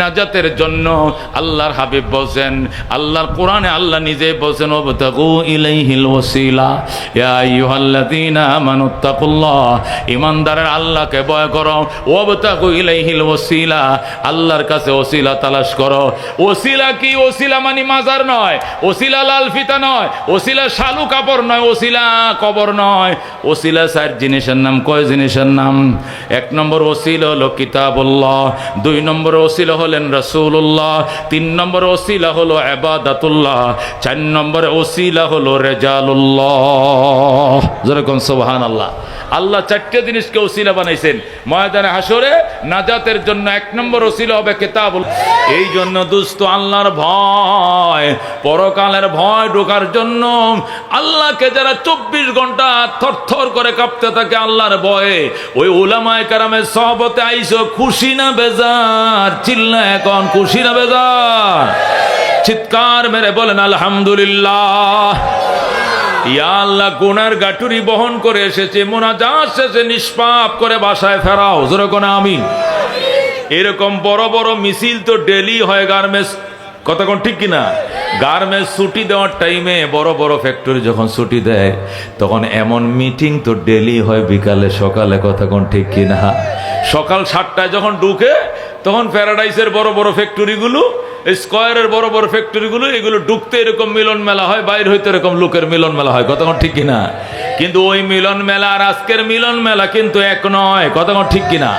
নাজাতের জন্য আল্লাহর হাবিব বলেন, আল্লাহর কোরআনে আল্লাহ নিজে বলেন, ওয়াবতাগু ইলাইহিল ওয়াসিলা ইয়া আইয়ুহাল্লাযীনা আমানুত্তাকুল্লাহ, ঈমানদারের আল্লাহকে ভয় করো। ওয়াবতাগু ইলাইহিল ওয়াসিলা, আল্লাহর কাছে ওসিলা তালাশ করো। ওসিলা কি? ওসিলা মানে মাজার নয়, ওসিলা লাল ফিতা নয়, ওসিলা শালু কাপড় নয়, ওসিলা কবর নয়। ওসিলা চার জিনিসের নাম। কয় জিনিসের নাম? এক নম্বর ওসিলা হলো কিতাবুল্লাহ, দুই নম্বর ওসিলা হলেন রাসূলুল্লাহ, তিন নম্বর ওসিলা হলো ইবাদাতুল্লাহ, চার নম্বর ওসিলা হলো রিজালুল্লাহ। যেরকম সুবহানাল্লাহ। আল্লাহ চারটে জিনিসকে ওসিলা বানাইছেন ময়দানে হাসরে নাজাতের জন্য। এক নম্বর ওসিলা হবে কিতাবুল। এই জন্য দোস্ত, আল্লাহর ভয়, পরকালের ভয় ঢোকার জন্য আল্লাহকে যারা 24 ঘন্টা থরথর করে কাঁপতে থাকে আল্লাহর ভয়ে, ওই উলামায়ে কেরামের সহবতে আইসো, খুশি না বেজার? চিল্লা এখন, খুশি না বেজার? চিৎকার মেরে বলেন আলহামদুলিল্লাহ। ইয়া আল্লাহ, গুনার গাটুরি বহন করে এসেছে, মুনাজাত শেষে নিষ্পাপ করে বাসায় ফেরাও। যেরকম আমিন। এরকম বড় বড় মিছিল তো ডেলি হয় গার্মেন্টস, কতক্ষণ ঠিক কিনা? গার্মেন্টস ছুটি দেওয়ার টাইমে বড় বড় ফ্যাক্টরি যখন ছুটি দেয় তখন এমন মিটিং তো ডেলি হয় বিকালে সকালে, কতক্ষণ ঠিক কিনা? সকাল 7টায় যখন ঢুকে তখন প্যারাডাইসের বড় বড় ফ্যাক্টরিগুলো, স্কয়ারের বড় বড় ফ্যাক্টরিগুলো, এগুলো ঢুকতে এরকম মিলন মেলা হয়, বাইরে হইতে এরকম লোকের মিলন মেলা হয়, কতক্ষণ ঠিক কিনা? কিন্তু ওই মিলন মেলা আর আজকের মিলন মেলা কিন্তু এক নয়, কতক্ষণ ঠিক কিনা?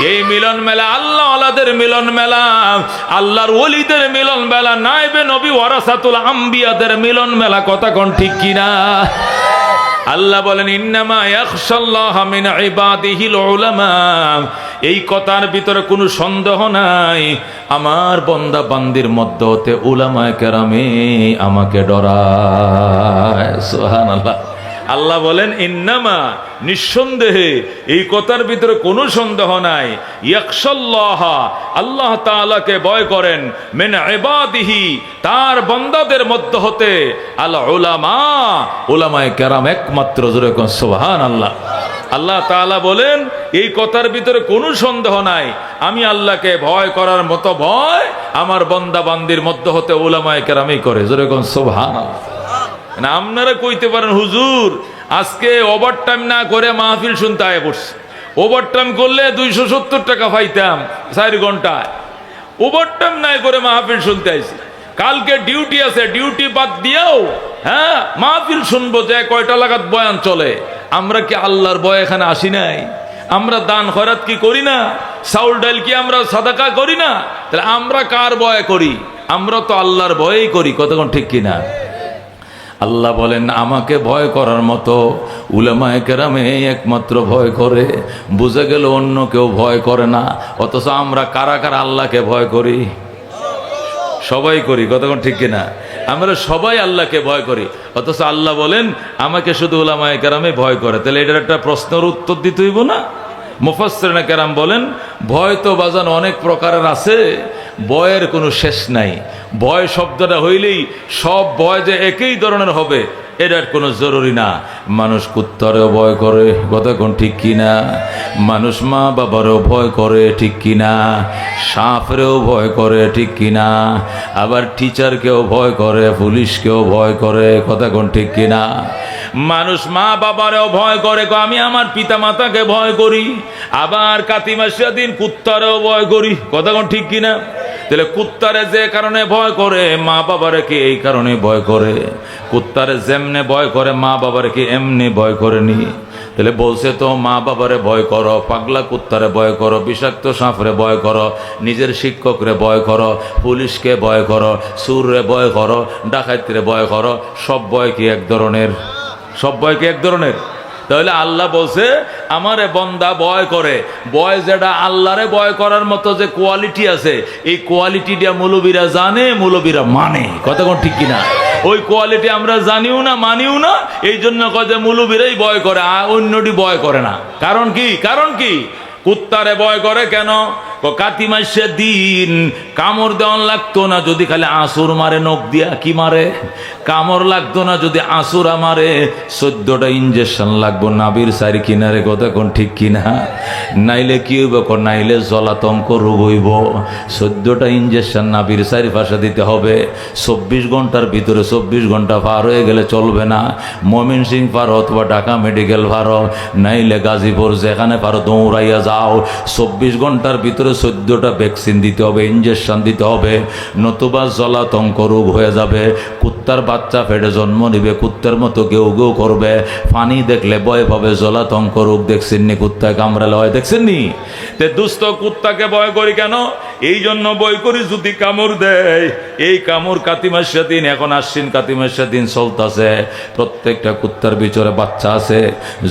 এই মিলন মেলা আল্লাহ ওয়ালাদের মিলন মেলা, আল্লাহর ওলিদের মিলন মেলা, নাইবে নবী ওয়ারাসাতুল আম্বিয়াদের মিলন মেলা, কতক্ষণ ঠিক কিনা? আল্লাহ বলেন, ইন্নামা ইয়াখশাল্লাহ মিন ইবাদিহিল উলামা। এই কথার ভিতরে কোনো সন্দেহ নাই, আমার বান্দা বান্দির মধ্যে হতে উলামায়ে কেরামে আমাকে ডরায়। সুবহানাল্লাহ। আল্লাহ বলেন, ইন্নামা, নিঃসন্দেহে, এই কথার ভিতরে কোনো সন্দেহ নাই, ইয়াখশাল্লাহ, আল্লাহ তাআলাকে ভয় করেন, মিন ইবাদিহি, তার বান্দাদের মধ্য হতে, আল উলামা, উলামায়ে কেরাম একমাত্র। জোরে কোন সুবহানাল্লাহ। আল্লাহ তাআলা বলেন, এই কথার ভিতরে কোনো সন্দেহ নাই, আমি আল্লাহকে ভয় করার মতো ভয় আমার বান্দা বান্দির মধ্য হতে উলামায়ে কেরামই করে। জোরে কোন সুবহানাল্লাহ। না আপনারা কইতে পারেন, হুজুর আজকে ওভারটাইম না করে মাহফিল শুনতে আয় পড়ছি। ওভারটাইম করলে 270 টাকা পাইতাম 4 ঘন্টায়, ওভারটাইম না করে মাহফিল শুনতে আইছি। কালকে ডিউটি আছে, ডিউটি বাদ দিয়েও হ্যাঁ মাহফিল শুনবো, যে কয়টা লাগাত বয়ান চলে। আমরা কি আল্লাহর ভয় এখানে আসি নাই? আমরা দান খয়রাত কি করি না? চাউল ডাল কি আমরা সাদাকা করি না? তাহলে আমরা কার ভয় করি? আমরা তো আল্লাহর ভয়েই করি, কতক্ষণ ঠিক কিনা? আল্লাহ বলেন, আমাকে ভয় করার মতো উলামায়ে কেরামে একমাত্র ভয় করে। বুঝে গেল অন্য কেউ ভয় করে না, অথচ আমরা কারা কারা আল্লাহকে ভয় করি? সবাই করি, কতক্ষণ ঠিক কিনা? আমরা সবাই আল্লাহকে ভয় করি, অথচ আল্লাহ বলেন আমাকে শুধু উলামায়ে কেরামে ভয় করে। তাহলে এটার একটা প্রশ্নের উত্তর দিতে হইব না? মুফাসসিরিনে কেরাম বলেন, ভয় তো বাজান অনেক প্রকারের আছে, ভয়ের কোনো শেষ নাই। ভয় শব্দটা হইলেই সব ভয় যে একই ধরনের হবে এটার কোনো জরুরি না। মানুষ কুত্তারেও ভয় করে, কতক্ষণ ঠিক কিনা? মানুষ মা বাবারও ভয় করে, ঠিক কিনা? সাপেরও ভয় করে, ঠিক কিনা? আবার টিচারকেও ভয় করে, পুলিশকেও ভয় করে, কতক্ষণ ঠিক কিনা? মানুষ মা বাবারেও ভয় করে, আমি আমার পিতা মাতাকে ভয় করি। আবার কাতিমাসিয়া দিন কুত্তারেও ভয় করি, কতক্ষণ ঠিক কিনা? তাহলে কুত্তারে যে কারণে ভয় করে, মা বাবারে কি এই কারণে ভয় করে? কুত্তারে যেমনে ভয় করে মা বাবারে কি এমনি ভয় করেনি? তাহলে বলছে তো মা বাবারে ভয় করো, পাগলা কুত্তারে ভয় করো, বিষাক্ত সাপরে ভয় করো, নিজের শিক্ষকরে ভয় করো, পুলিশকে ভয় করো, সুররে ভয় করো, ডাকাইতরে ভয় করো। সব ভয় কি এক ধরনের? সব ভয় কি এক ধরনের? তাহলে আল্লাহ বলছে আমারে বন্দা ভয় করে। ভয় যেটা আল্লাহরে ভয় করার মতো যে কোয়ালিটি আছে, এই কোয়ালিটিটা মৌলবীরা জানে, মৌলবীরা মানে, কতক্ষণ ঠিক কিনা? ওই কোয়ালিটি আমরা জানিও না, মানিও না, এই জন্য কয় যে মৌলবীরাই ভয় করে, অন্যটি ভয় করে না। কারণ কি? কারণ কি? কুত্তারে ভয় করে কেন? কাতি মাসে দিন কামড় দেওয়ান লাগতো না যদি খালি আসুর মারে, নখ দিয়া কি মারে, কামড় লাগতো না যদি আসুরা মারে। 14টা ইঞ্জেকশন লাগবো নাবির সারি কিনারে, কথা কোন ঠিক কিনা? নাইলে কি হইব? নাইলে জলাতঙ্ক রোগ হইব। 14টা ইঞ্জেকশন নাবির সারি পাশে দিতে হবে। 24 ঘন্টার ভিতরে, 24 ঘন্টা পার হয়ে গেলে চলবে না। ময়মনসিংহ পারো অথবা ঢাকা মেডিকেল পারো, নাইলে গাজীপুর, যেখানে পারো দৌড়াইয়া যাও। 24 ঘন্টার ভিতরে 14টা ভ্যাকসিন দিতে হবে, ইঞ্জেকশন দিতে হবে, নতুবা জলাতঙ্ক রোগ হয়ে যাবে। কুত্তার বাচ্চা পেটে জন্ম নিবে, কুত্তার মতো কেউ কেউ করবে, পানি দেখলে ভয় পাবে, জলাতঙ্ক রোগ। দেখছেননি কুত্তায় কামড়ালে হয়? দেখছেননি? তে দুস্থ কুত্তাকে ভয় করি কেন? এই জন্য ভয় করি যদি কামড় দেয়। এই কামড় কাতি মাসের দিন, এখন আশ্বিন কাতি মাসের দিন চলতেছে, প্রত্যেকটা কুত্তার ভিতরে বাচ্চা আছে।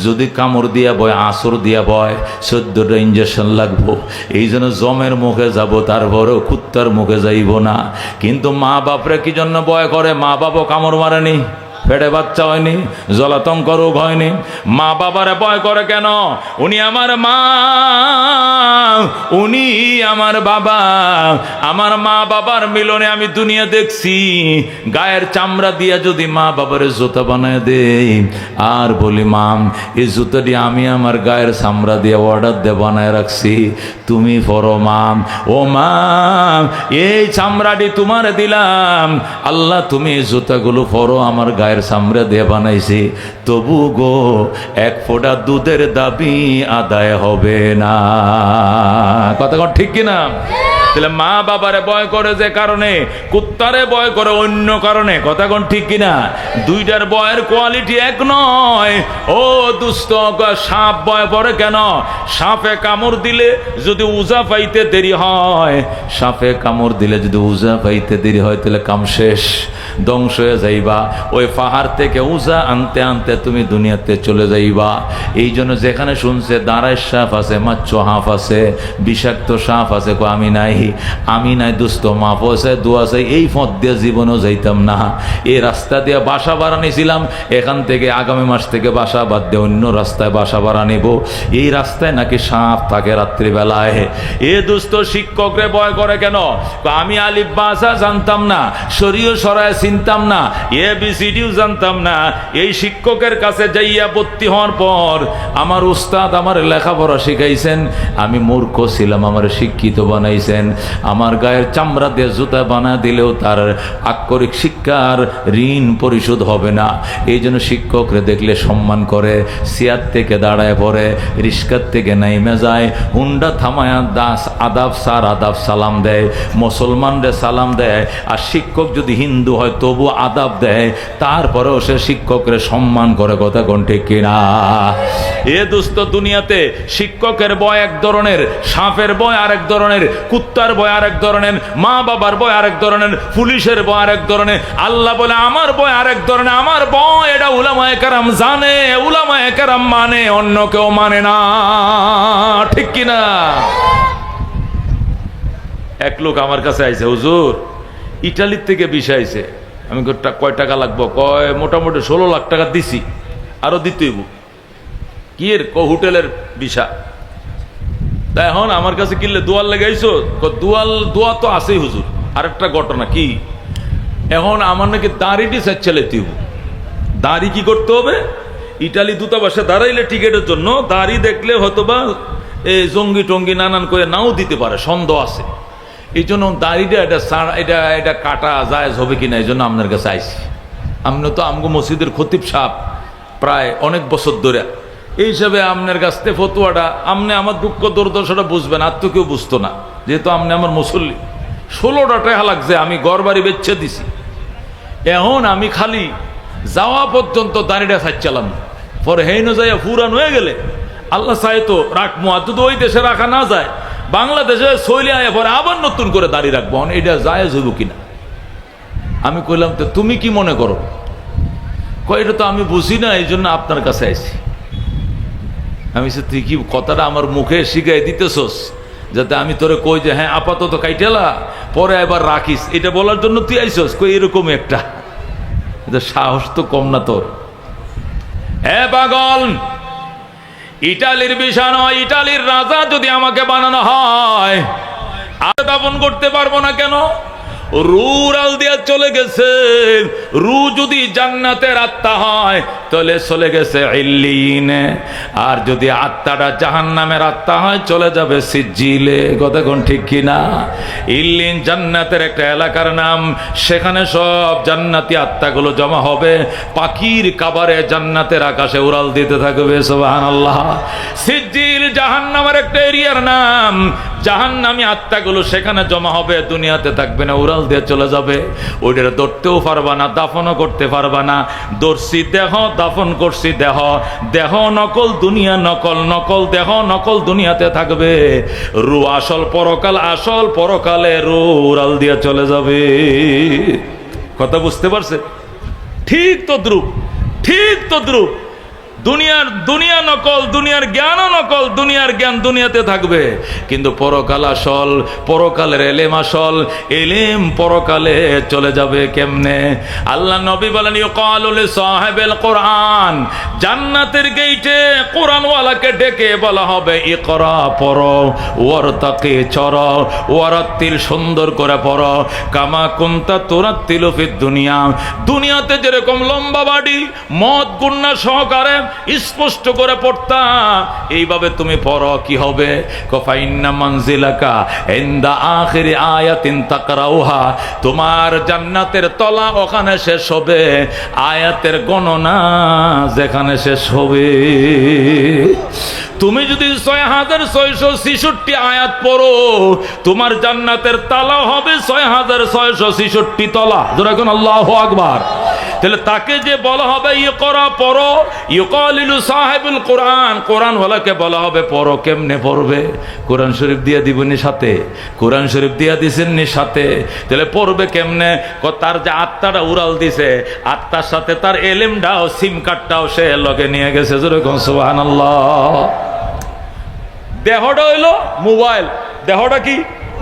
যদি কামড় দিয়া বয়, আসর দিয়া বয়, 14টা ইঞ্জেকশন লাগবো। এই জন্য জমের মুখে যাব, তারপরেও কুত্তার মুখে যাইব না। কিন্তু মা বাপরে কি জন্য ভয় করে? মা বাপও কামড় মারেনি, পেটে বাচ্চা হয়নি, জলাতঙ্ক রোগ হয়নি। মা বাবারে ভয় করে কেন? উনি আমার মা, উনি আমার বাবা। আমার মা বাবার মিলনে আমি দুনিয়া দেখছি। গায়ের চামড়া দিয়া যদি মা বাবারে জুতা বানায় দেই, আর বলি মা, এই জুতাটি আমি আমার গায়ের চামড়া দিয়ে অর্ডার দিয়ে বানায় রাখছি, তুমি পরো মা। ও মা, এই চামড়াটি তোমার দিলাম, আল্লাহ তুমি এই জুতাগুলো পরো, আমার গায়ের চামড়া দিয়ে বানাইছি। তবু গো, এক ফোঁটা দুধের দাবি আদায় হবে না। কথা ঠিক কিনা? তাহলে মা বাবারে ভয় করে যে কারণে, কুত্তারে ভয় করে অন্য কারণে। কথা কোন ঠিক কিনা? দুইটার ভয়ের কোয়ালিটি এক নয়। ও দুস্থ, সাপ ভয় পড়ে কেন? সাপে কামড় দিলে যদি উজা পাইতে দেরি হয়, সাপে কামড় দিলে যদি উজা পাইতে দেরি হয়, তাহলে কাম শেষ, ধ্বংস হয়ে যাইবা। ওই পাহাড় থেকে উজা আনতে আনতে তুমি দুনিয়াতে চলে যাইবা। এই জন্য যেখানে শুনছে দাঁড়ায় সাপ আছে, মাছ হাফ আছে, বিষাক্ত সাপ আছে, আমি নাই, আমি নাই দুস্থ, মাপ আছে, দোয়া আছে, এই পথ দিয়ে জীবনও যাইতাম না। এই রাস্তা দিয়ে বাসা ভাড়া নিয়েছিলাম, এখান থেকে আগামী মাস থেকে বাসা বাদ দিয়ে অন্য রাস্তায় বাসা ভাড়া নিব। এই রাস্তায় নাকি সাপ থাকে রাত্রিবেলায়। এ দুস্থ শিক্ষকরে ভয় করে কেন? আমি আলিফ বাসা জানতাম না, শরীয় সরায় চিনতাম না, ABCDও জানতাম না। এই শিক্ষকের কাছে যাইয়া ভর্তি হওয়ার পর আমার উস্তাদ আমার লেখাপড়া শিখাইছেন, আমি মূর্খ ছিলাম, আমার শিক্ষিত বানাইছেন। আমার গায়ের চামড়া দিয়ে জুতা বানা দিলেও তার আক্ষরিক শিক্ষার ঋণ পরিশোধ হবে না। এই জন্য শিক্ষকরে দেখলে সম্মান করে, চেয়ার থেকে দাঁড়ায় পড়ে, রিস্কার থেকে নাইমে যায়, হুন্ডা থামায়া দাস আদাব সার আদাব সালাম দেয়, মুসলমানরে সালাম দেয়। আর শিক্ষক যদি হিন্দু হয় তবু আদাব দেয়, তারপরেও সে শিক্ষকরে সম্মান করে। কথা কোন ঠিক কিনা? এ দুস্থ দুনিয়াতে শিক্ষকের ভয় এক ধরনের, সাপের ভয় আরেক ধরনের, কুত্তার ভয় আরেক ধরনের, মা বাবার ভয় আরেক ধরনের, পুলিশের ভয় আরেক ধরনের। আল্লাহ বলে আমার ভয় আরেক ধরনের। আমার ভয় এটা উলামায়ে কেরাম জানে, উলামায়ে কেরাম মানে, অন্য কেউ মানে না। ঠিক কিনা? এক লোক আমার কাছে আইছে, হুজুর ইটালির থেকে ভিসা আইছে। আমি কয় টাকা লাগবো? কয় মোটামুটি 16 লাখ টাকা দিছি, আরো দিতেইব। কি এর? হোটেলের ভিসা। তা এখন আমার কাছে কিনলে দোয়াল লেগাইছো? দোয়া তো আছেই হুজুর। আরেকটা ঘটনা কি, এখন আমার নাকি দাড়িটি চাইলে দিব। দাড়ি কি করতে হবে? ইটালি দূতাবাসে দাঁড়াইলে টিকেটের জন্য দাড়ি দেখলে হয়তোবা এই জঙ্গি টঙ্গি নানান করে নাও দিতে পারে, সন্দেহ আছে। এই জন্য দাড়িটা এটা কাটা জায়েজ হবে কিনা, এই জন্য আপনার কাছে আইছি। আপনি তো আমগো মসজিদের খতিব সাহেব প্রায় অনেক বছর ধরে, এই হিসাবে আপনার কাছ থেকে ফতুয়াটা, আপনি আমার দুঃখ দুর্দশাটা বুঝবেন, আর তো কেউ বুঝতো না, যেহেতু আপনি আমার মুসল্লি। 16টা টাকা লাগছে, আমি ঘর বাড়ি বেচে দিছি। এখন আমি খালি যাওয়া পর্যন্ত দাঁড়িয়ে থাকছিলাম, পরে হেন যাইয়া ফুরান হয়ে গেলে আল্লাহ চাইতো রাখবো। আর যদি ওই দেশে রাখা না যায়, বাংলাদেশে চলে আয় পরে আবার নতুন করে দাঁড়িয়ে রাখবো। এটা জায়েজ হইব কিনা? আমি কইলাম তো তুমি কি মনে করো? কয় এটা তো আমি বুঝি না, এই জন্য আপনার কাছে আইছি। আমি তুই কি কথাটা আমার মুখে শিখাই দিতেছস, যাতে আমি তোরে কই যে হ্যাঁ আপাতত কাইটেলা, পরে এবার রাখিস, এটা বলার জন্য তুই আইসস? কই এরকম একটা সাহস তো কম না তোর। হ্যাঁ পাগল, ইটালির বিষয় নয়, ইটালির রাজা যদি আমাকে বানানো হয় আর দাফন করতে পারবো না কেন? রুরাল দিয়ে চলে গেছে। রু যদি জান্নাতের আত্মা হয় তাহলে চলে গেছে ইল্লিনে, আর যদি আত্মাটা জাহান্নামের আত্মা হয় চলে যাবে সিজ্জিলে। কথা কোন ঠিক কিনা? ইল্লিন জান্নাতের একটা এলাকার নাম, সেখানে সব জান্নাতি আত্মাগুলো জমা হবে, পাখির কাবারে জান্নাতের আকাশে উড়াল দিতে থাকবে। সুবহানাল্লাহ। সিজ্জিল জাহান্নামের একটা এরিয়ার নাম, জাহান্নামী আত্মাগুলো সেখানে জমা হবে, দুনিয়াতে থাকবে না, উড়াল দিয়ে চলে যাবে। ওইটার ধরতেও পারবা না, দাফনও করতে পারবা না। দর্শি দেহ, দাফন করছি দেহ, দেহ নকল, দুনিয়া নকল, নকল দেহ, নকল দুনিয়াতে থাকবে। রু আসল পরকাল, আসল পরকালে রু উড়াল দিয়ে চলে যাবে। কথা বুঝতে পারছে? ঠিক তদ্রুপ, ঠিক তদ্রুপ দুনিয়া নকল, দুনিয়ার জ্ঞানও নকল, দুনিয়ার জ্ঞান দুনিয়াতে থাকবে, কিন্তু পরকাল আসল, পরকালের এলেম আসল, এলেম পরকালে চলে যাবে কেমনে? আল্লাহ নবী বলেন ইউকালু লিসাহিবিল কোরআন, জান্নাতের গেইটে কোরআনওয়ালাকে ডেকে বলা হবে ইকরা, পড়ো, ওয়ারতাকি, চড়ো, ওয়ারাত্তিল, সুন্দর করে পড়ো, কামা কুনতা তুরাত্তিলু ফিদ দুনিয়া, দুনিয়াতে যেরকম লম্বা বাড়ি মদ গুন্না সহকারে স্পষ্ট করে পড়তা, এইভাবে তুমি পড়ো। কি হবে? ফাইন্না মানজিলাকা ইনদা আখিরি আয়াতিন তাকরাউহা, তোমার জান্নাতের তলা ওখানে শেষ হবে, আয়াতের গণনা যেখানে শেষ হবে। তুমি যদি 6666 আয়াত পড়ো, তোমার জান্নাতের তালা হবে 6666 তলা। যেরকম আল্লাহু আকবার। তাহলে তাকে যে বলা হবে ইকরা, পড়ো, ইউকালিলু সাহিবুল কোরআন, কোরআন ওয়ালাকে বলা হবে পড়ো। কেমনে পড়বে? কোরআন শরীফ দিয়ে দিবনি সাথে, কোরআন শরীফ দিয়ে দিছেননি সাথে, তাহলে পড়বে কেমনে? তার যে আত্মাটা উড়াল দিছে, আত্মার সাথে তার এলেমটাও, সিম কার্ডটাও সে লগে নিয়ে গেছে। যেরকম সুবহানাল্লাহ। দেহটা হইলো মোবাইল, দেহটা কি?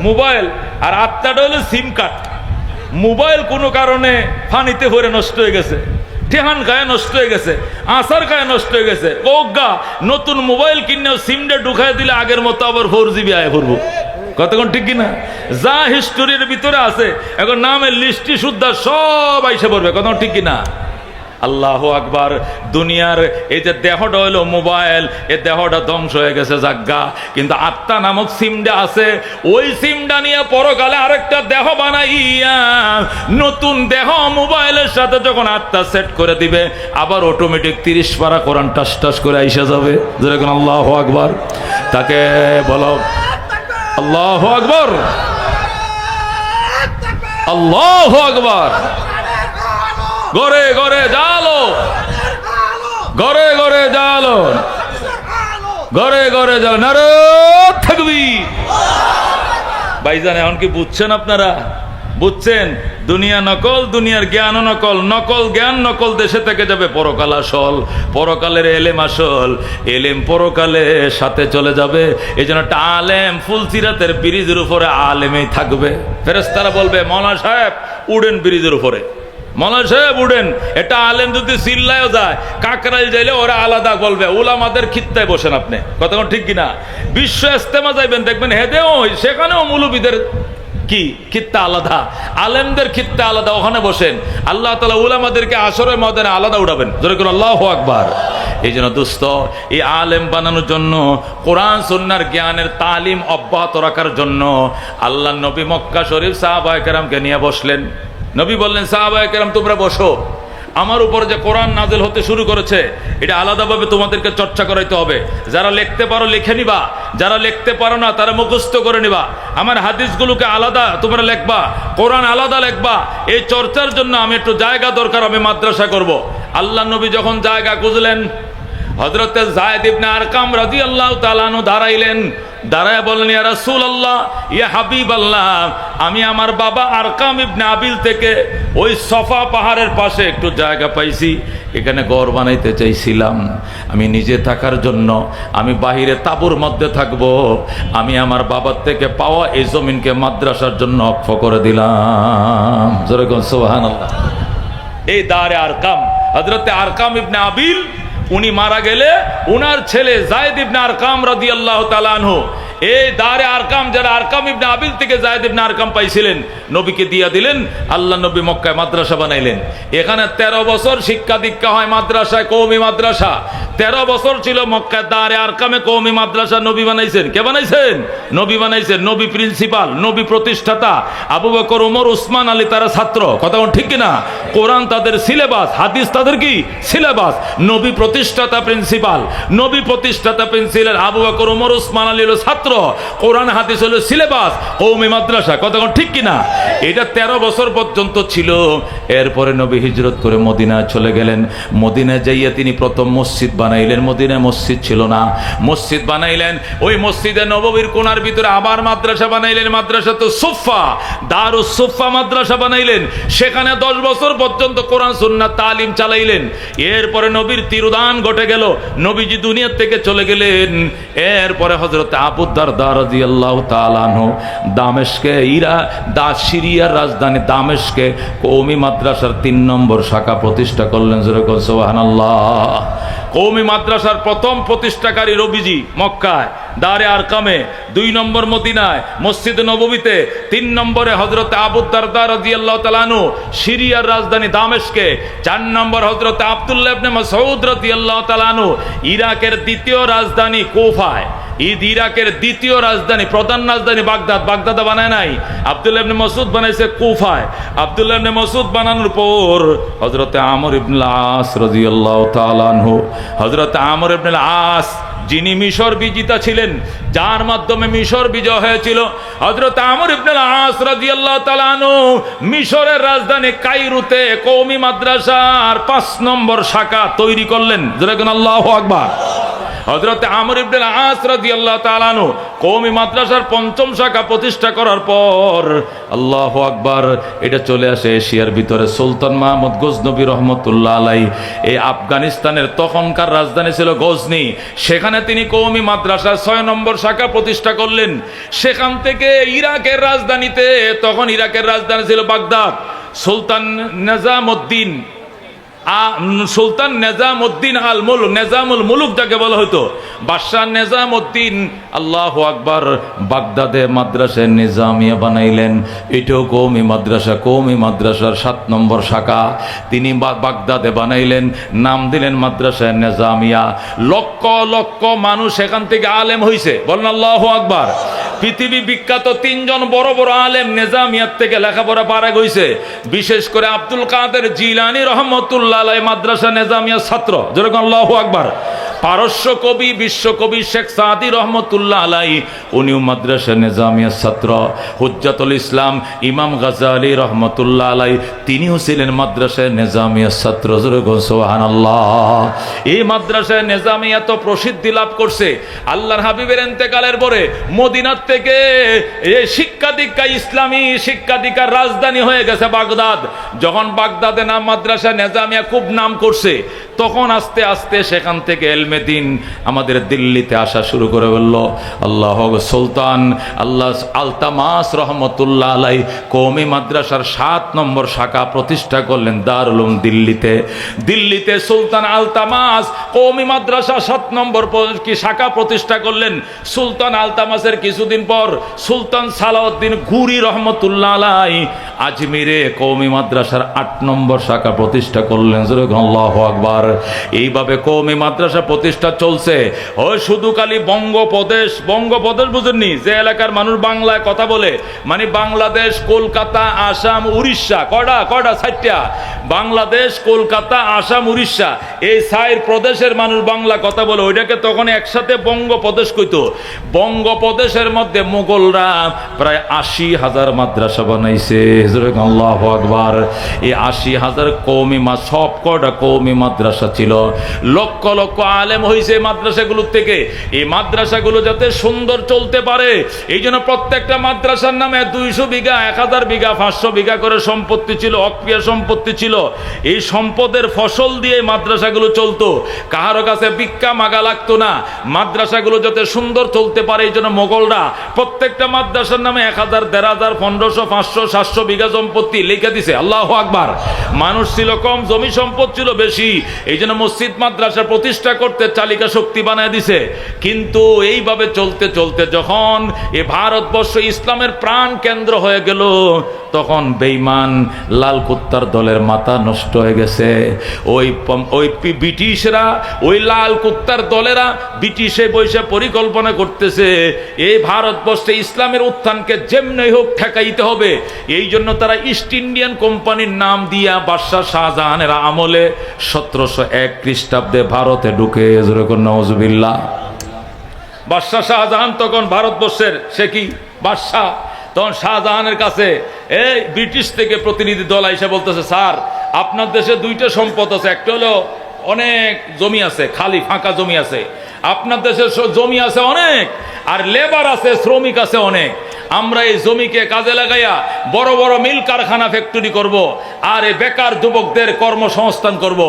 মোবাইল, আর আত্মাটা হইলো সিম কার্ড। মোবাইল কোনো কারণে পানিতে ভরে নষ্ট হয়ে গেছে, ঠেহান গায়ে নষ্ট হয়ে গেছে, আসার গায়ে নষ্ট হয়ে গেছে, ওগা নতুন মোবাইল কিনেও সিমটা ঢুকাই দিলে আগের মতো আবার 4GB আয় ভরবো। কতক্ষণ ঠিক কিনা? যা হিস্টোরির ভিতরে আছে এখন নামের লিস্টি শুদ্ধা সব আইসে পড়বে। কতক্ষণ ঠিক কিনা? আল্লাহু আকবার। দুনিয়ার এই যে দেহটা হইলো মোবাইল, এই দেহটা ধ্বংস হয়ে গেছে জাগ্গা, কিন্তু আত্মা নামক সিমটা আছে, ওই সিমটা নিয়ে পরকালে আরেকটা দেহ বানাইয়া নতুন দেহ মোবাইলের সাথে যখন আত্মা সেট করে দিবে, আবার অটোমেটিক 30 পারা কোরআন টাস টাস করে আইসা যাবে। যেরকম আল্লাহু আকবার। তাকে বলো আল্লাহু আকবার, আল্লাহু আকবার। ঘরে ঘরে জালো, ঘরে ঘরে জালো, ঘরে ঘরে জালো, নারে তাকবীর। ভাইজান এখন কি বুঝছেন আপনারা? বুঝছেন? দুনিয়া নকল, দুনিয়ার জ্ঞান নকল, নকল জ্ঞান নকল দেশে থেকে যাবে, পরকাল আসল, পরকালের এলেম আসল, এলেম পরকালে সাথে চলে যাবে। এই জন্য একটা আলেম ফুলসিরাতের ব্রিজের উপরে আলেমেই থাকবে। ফেরেশতারা বলবে মৌলানা সাহেব উড়েন ব্রিজের উপরে, মৌলানা সাহেব উড়েন। এটা আলেম যদি চিল্লায়ও যায়, কাকরাইল যাইলে ওরা আলাদা বলবে উলামাদের খিত্তায় বসেন আপনি। কতক্ষণ ঠিক কিনা? বিশ্ব ইস্তেমা যাইবেন, দেখবেন হেদেও সেখানেও মৌলবীদের কি খিত্তা আলাদা, আলেমদের খিত্তা আলাদা, ওখানে বসেন। আল্লাহ তাআলা উলামাদেরকে আসরের ময়দানে আলাদা উঠাবেন। জোরে করে আল্লাহু আকবার। এই জন্য দোস্ত, এই আলেম বানানোর জন্য, কোরআন সুন্নাহর জ্ঞানের তালিম অব্যাহত রাখার জন্য আল্লাহ নবী মক্কা শরীফ সাহাবায়ে কেরামকে নিয়ে বসলেন। নবী বললেন সাহাবায়ে কেরাম তোমরা বসো, আমার উপর যে কোরআন নাজিল হতে শুরু করেছে এটা আলাদাভাবে তোমাদেরকে চর্চা করাইতে হবে। যারা লিখতে পারো লিখে নিবা, যারা লিখতে পারো না তারা মুখস্থ করে নিবা। আমার হাদিসগুলোকে আলাদা তোমরা লিখবা, কোরআন আলাদা লিখবা। এই চর্চার জন্য আমি একটু জায়গা দরকার, আমি মাদ্রাসা করব। আল্লাহ নবী যখন জায়গা খুঁজলেন, হযরত যায়েদ ইবনে আরকাম রাদিয়াল্লাহু তাআলা আনহু দাঁড়াইলেন। দাঁড়ায় বললেন ইয়া রাসূলুল্লাহ, ইয়া হাবিবাল্লাহ, আমি আমার বাবা আরকাম ইবনে আবিল থেকে ওই সফা পাহাড়ের পাশে একটু জায়গা পাইছি, এখানে ঘর বানাইতে চাইছিলাম। আমি নিজে থাকার জন্য, আমি বাহিরে তাঁবুর মধ্যে থাকব। আমি আমার বাবার থেকে পাওয়া এই জমিনকে মাদ্রাসার জন্য অক্ষ করে দিলাম। জোরে কোন সুবহানাল্লাহ। এই দারে আরকাম, হযরত আরকাম ইবনে আবিল উনি মারা গেলে উনার ছেলে যায়েদ ইবনে আরকাম রাদিয়াল্লাহু তাআলা আনহু, এই দারে আরকাম যারা আরকাম ইবনে আবিল থেকে যায়েদ ইবনে আরকাম পাইছিলেন, নবীকে দিয়া দিলেন। আল্লাহ নবী মক্কায় মাদ্রাসা বানাইলেন। এখানে 13 বছর শিক্ষা দীক্ষা হয় মাদ্রাসায়, কওমি মাদ্রাসা। 13 বছর ছিল মক্কায় দারে আরকামে কওমি মাদ্রাসা। নবী বানাইছেন। কে বানাইছেন? নবী বানাইছেন। নবী প্রিন্সিপাল, নবী প্রতিষ্ঠাতা। আবু বকর, ওমর, উসমান, আলী তারা ছাত্র। কথা ঠিক কিনা? কোরআন তাদের সিলেবাস, হাদিস তাদের কি সিলেবাস। নবী প্রতিষ্ঠাতা প্রিন্সিপাল, নবী প্রতিষ্ঠাতা প্রিন্সিপাল। আবু বকর, ওমর, উসমান, আলী হলো ছাত্র, কোরআন হাদিস হলো সিলেবাস, কওমি মাদ্রাসা। কথা ঠিক কিনা? এটা 13 বছর পর্যন্ত ছিল। এরপরে নবী হিজরত করে মদিনায় চলে গেলেন। মদিনায় যাইয়া তিনি প্রথম মসজিদ বানাইলেন। মদিনায় মসজিদ ছিল না, মসজিদ বানাইলেন। ওই মসজিদে নববীর কোণার ভিতরে আবার মাদ্রাসা বানাইলেন। মাদ্রাসা তো সুফা, দারুস সুফা মাদ্রাসা বানাইলেন। সেখানে 10 বছর পর্যন্ত কোরআন সুন্নাত তালিম চালাইলেন। এরপরে নবীর তিরোধান ঘটে গেল, নবীজি দুনিয়া থেকে চলে গেলেন। এরপরে হযরত আবু দারদা রাদিয়াল্লাহু তাআলা আনহু দামেস্কে, সিরিয়ার রাজধানী দামেস্কে কওমি মাদ্রাসার 3 নম্বর শাখা প্রতিষ্ঠা করলেন। যেরকম সুবহানাল্লাহ। কওমি মাদ্রাসার প্রথম প্রতিষ্ঠাকারী রবিজি মক্কায় দারে আরকামে, 2 নম্বর মদিনায় মসজিদে নববীতে, 3 নম্বরে হযরত আবু দারদা রাদিয়াল্লাহু তাআলা আনহু সিরিয়ার রাজধানী দামেস্কে, 4 নম্বর হযরত আব্দুল্লাহ ইবনে মাসউদ রাদিয়াল্লাহু তাআলা আনহু ইরাকের দ্বিতীয় রাজধানী কুফায়। ইরাকের দ্বিতীয় রাজধানী, প্রধান রাজধানী বাগদাদ। বাগদাদে বানায় নাই, আব্দুল্লাহ ইবনে মাসউদ বানাইছে কুফায়। আব্দুল্লাহ ইবনে মাসউদ বানানোর পর হযরত আমর ইবনে আস রাদিয়াল্লাহু তাআলা আনহু, হযরত আমর ইবনে আস যিনি মিশর বিজিতা ছিলেন, যার মাধ্যমে মিশর বিজয় হয়েছিল, হযরত আমর ইবনে আস রাদিয়াল্লাহু তাআলা আনহু মিশরের রাজধানী কায়রোতে কওমি মাদ্রাসার 5 নম্বর শাখা তৈরি করলেন। যেরকম আল্লাহু আকবার। হযরত আমর ইবনে আস রাদিয়াল্লাহু তাআলা আনহু কওমি মাদ্রাসার 5ম শাখা প্রতিষ্ঠা করার পর আল্লাহু আকবার, এটা চলে আসে এশিয়ার ভিতরে। সুলতান মাহমুদ গজনবী রহমতুল্লাহ আলাইহি, এই আফগানিস্তানের তখনকার রাজধানী ছিল গজনি, সেখানে তিনি কওমি মাদ্রাসার 6 নম্বর শাখা প্রতিষ্ঠা করলেন। সেখান থেকে ইরাকের রাজধানীতে, তখন ইরাকের রাজধানী ছিল বাগদাদ, সুলতান নেজামউদ্দিন আল মুলক, নেজামুল মুলুক যাকে বলা হতো, বাদশাহ নেজামউদ্দিন, আল্লাহু আকবার, বাগদাদে মাদ্রাসা নিজামিয়া বানাইলেন। এটাও কওমি মাদ্রাসা, কওমি মাদ্রাসার 7 নম্বর শাখা তিনি বাগদাদে বানাইলেন। নাম দিলেন মাদ্রাসা নিজামিয়া। লক্ষ লক্ষ মানুষ এখান থেকে আলেম হইছে। বলেন আল্লাহু আকবার। পৃথিবী বিখ্যাত 3 জন বড় বড় আলেম নিজামিয়াত থেকে লেখাপড়া পারা গইছে। বিশেষ করে আব্দুল কাদের জিলানী রহমতুল্লাহ আলাইহি মাদ্রাসা নিজামিয়ার ছাত্র। যেরকম আল্লাহু আকবার। পারস্য কবি, বিশ্বকবি শেখ সাদি রহমতুল্লাহ আলাইহি, উনিও মাদ্রাসা নিজামিয়ার ছাত্র। হুজ্জাতুল ইসলাম ইমাম গাজালি রহমতুল্লাহ আলাইহি, তিনিও ছিলেন মাদ্রাসা নিজামিয়ার ছাত্র। যেরকম সুবহানাল্লাহ। এই মাদ্রাসা নিজামিয়া তো প্রসিদ্ধি লাভ করছে আল্লাহর হাবিবের ইন্তেকালের পরে। মদিনার থেকে এই শিক্ষা দীক্ষা, ইসলামী শিক্ষা দীক্ষার রাজধানী হয়ে গেছে বাগদাদ। যখন বাগদাদে নাম মাদ্রাসা নিজামিয়া খুব নাম করছে, তখন আস্তে আস্তে সেখান থেকে এলমে দিন আমাদের দিল্লিতে আসা শুরু করে বলল। আল্লাহ সুলতান আল্লাহ আলতামাস রহমতুল্লাহ আলাইহি কওমি মাদ্রাসার 7 নম্বর শাখা প্রতিষ্ঠা করলেন দারুল উলুম দিল্লিতে। দিল্লিতে সুলতান আলতামাস কওমি মাদ্রাসা 7 নম্বর কি শাখা প্রতিষ্ঠা করলেন। সুলতান আলতামাসের কিছুদিন পর সুলতান সালাউদ্দিন ঘুরি রহমতুল্লাহ আলাইহি আজমিরে কওমি মাদ্রাসার 8 নম্বর শাখা প্রতিষ্ঠা করলেন। আল্লাহু আকবার। এইভাবে কওমি মাদ্রাসা প্রতিষ্ঠা চলছে। ওই শুধু খালি বঙ্গপ্রদেশ, বঙ্গপ্রদেশ বুঝেননি, যে এলাকার মানুষ বাংলায় কথা বলে, মানে বাংলাদেশ, কলকাতা, আসাম, উড়িষ্যা, কয়টা 4টা। বাংলাদেশ, কলকাতা, আসাম, উড়িষ্যা, এই 4 প্রদেশের মানুষ বাংলা কথা বলে, ওইটাকে তখন একসাথে বঙ্গপ্রদেশ কইতো। বঙ্গপ্রদেশের মধ্যে মুঘলরা প্রায় 80,000 মাদ্রাসা বানাইছে। আল্লাহু আকবার। এই 80,000 কওমি সব কয়টা কওমি মাদ্রাসা ছিল। লক্ষ লক্ষ আলেম হয়েছে মাদ্রাসাগুলোর থেকে। এই মাদ্রাসাগুলো যাতে সুন্দর চলতে পারে, এই জন্য প্রত্যেকটা মাদ্রাসার নামে 200 বিঘা, 1000 বিঘা, 500 বিঘা করে সম্পত্তি ছিল, অক্রিয়া সম্পত্তি ছিল। এই সম্পদের ফসল দিয়ে মাদ্রাসাগুলো চলতো। কাহারো কাছে ভিক্ষা মাগা লাগতো না। মাদ্রাসাগুলো যাতে সুন্দর চলতে পারে, এই জন্য মোগলরা প্রত্যেকটা মাদ্রাসার নামে 1000, 1500, 500, 700 বিঘা বিঘা সম্পত্তি লেখা দিছে। আল্লাহু আকবার। মানুষ ছিল কম, জমি সম্পদ ছিল বেশি, এই জন্য মসজিদ মাদ্রাসা প্রতিষ্ঠা করতে চালিকা শক্তি বানায় দিছে। কিন্তু এইভাবে চলতে চলতে যখন এ ভারতবর্ষ ইসলামের প্রাণ কেন্দ্র হয়ে গেল, তখন বেঈমান লাল কুত্তার দলের মাথা নষ্ট হয়ে গেছে। ওই ব্রিটিশরা, ওই লাল কুত্তার দলেরা ব্রিটিশে বসে পরিকল্পনা করতেছে এই ভারতবর্ষে ইসলামের উত্থানকে যেমনি হোক ঠেকাইতে হবে। এই জন্য তারা ইস্ট ইন্ডিয়ান কোম্পানির নাম দিয়া বাদশাহ শাহজাহানের আমলে 1701 খ্রিস্টাব্দে ভারতে ঢুকে, নওয়াজুবিল্লাহ। বাদশাহ শাহজাহান তখন ভারতবর্ষের সে কি বাদশাহ, তখন শাহজাহানের কাছে এই ব্রিটিশ থেকে প্রতিনিধি দল এসে বলতেছে, স্যার আপনার দেশে দুইটা সম্পদ আছে, একটা হলো অনেক জমি আছে, খালি ফাঁকা জমি আছে, আপনার দেশে জমি আছে অনেক, আর লেবার আছে, শ্রমিক আছে অনেক। আমরা এই জমিকে কাজে লাগাইয়া বড় বড় মিল কারখানা ফ্যাক্টরি করব, আর এই বেকার যুবকদের কর্মসংস্থান করব।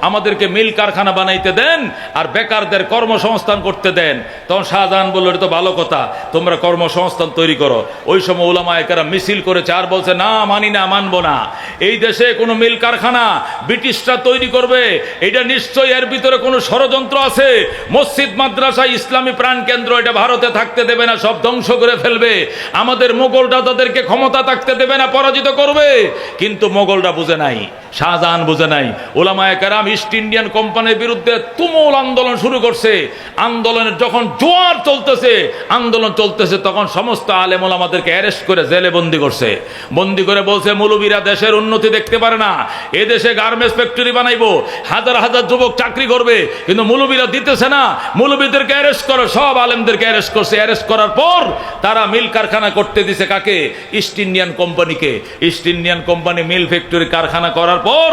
আমাদেরকে মিল কারখানা বানাইতে দেন আর বেকারদের কর্মসংস্থান করতে দেন। তখন শাহজাহান বলল, এটা তো ভালো কথা, তোমরা কর্মসংস্থান তৈরি করো। ওই সময় উলামায়ে কেরাম মিছিল করেছে আর বলছে, না মানি না, মানবো না। এই দেশে কোনো মিল কারখানা ব্রিটিশরা তৈরি করবে, এটা নিশ্চয়ই এর ভিতরে কোনো ষড়যন্ত্র আছে। মসজিদ মাদ্রাসা ইসলামী প্রাণ কেন্দ্র এটা ভারতে থাকতে দেবে না, সব ধ্বংস করে ফেলবে। আমাদের মোগলরা তাদেরকে ক্ষমতা থাকতে দেবে না, পরাজিত করবে। কিন্তু মোগলরা বুঝে নাই, শাহজাহান বুঝে নাই। উলামায়ে কেরাম ইস্ট ইন্ডিয়ান কোম্পানির বিরুদ্ধে তুমুল আন্দোলন শুরু করছে। আন্দোলনের যখন জোয়ার চলতেছে, আন্দোলন চলতেছে, তখন সমস্ত আলেম ওলামাদেরকে অ্যারেস্ট করে জেলে বন্দি করছে। বন্দি করে বলছে, মৌলবীরা দেশের উন্নতি দেখতে পারে না, এ দেশে গার্মেন্টস ফ্যাক্টরি বানাইবো, হাজার হাজার যুবক চাকরি করবে, কিন্তু মৌলবীরা দিতেছে না, মৌলবীদেরকে অ্যারেস্ট করো। সব আলেমদেরকে অ্যারেস্ট করছে। অ্যারেস্ট করার পর তারা মিল কারখানা করতে দিছে কাকে? ইস্ট ইন্ডিয়ান কোম্পানিকে। East Indian Company mill factory কারখানা করার পর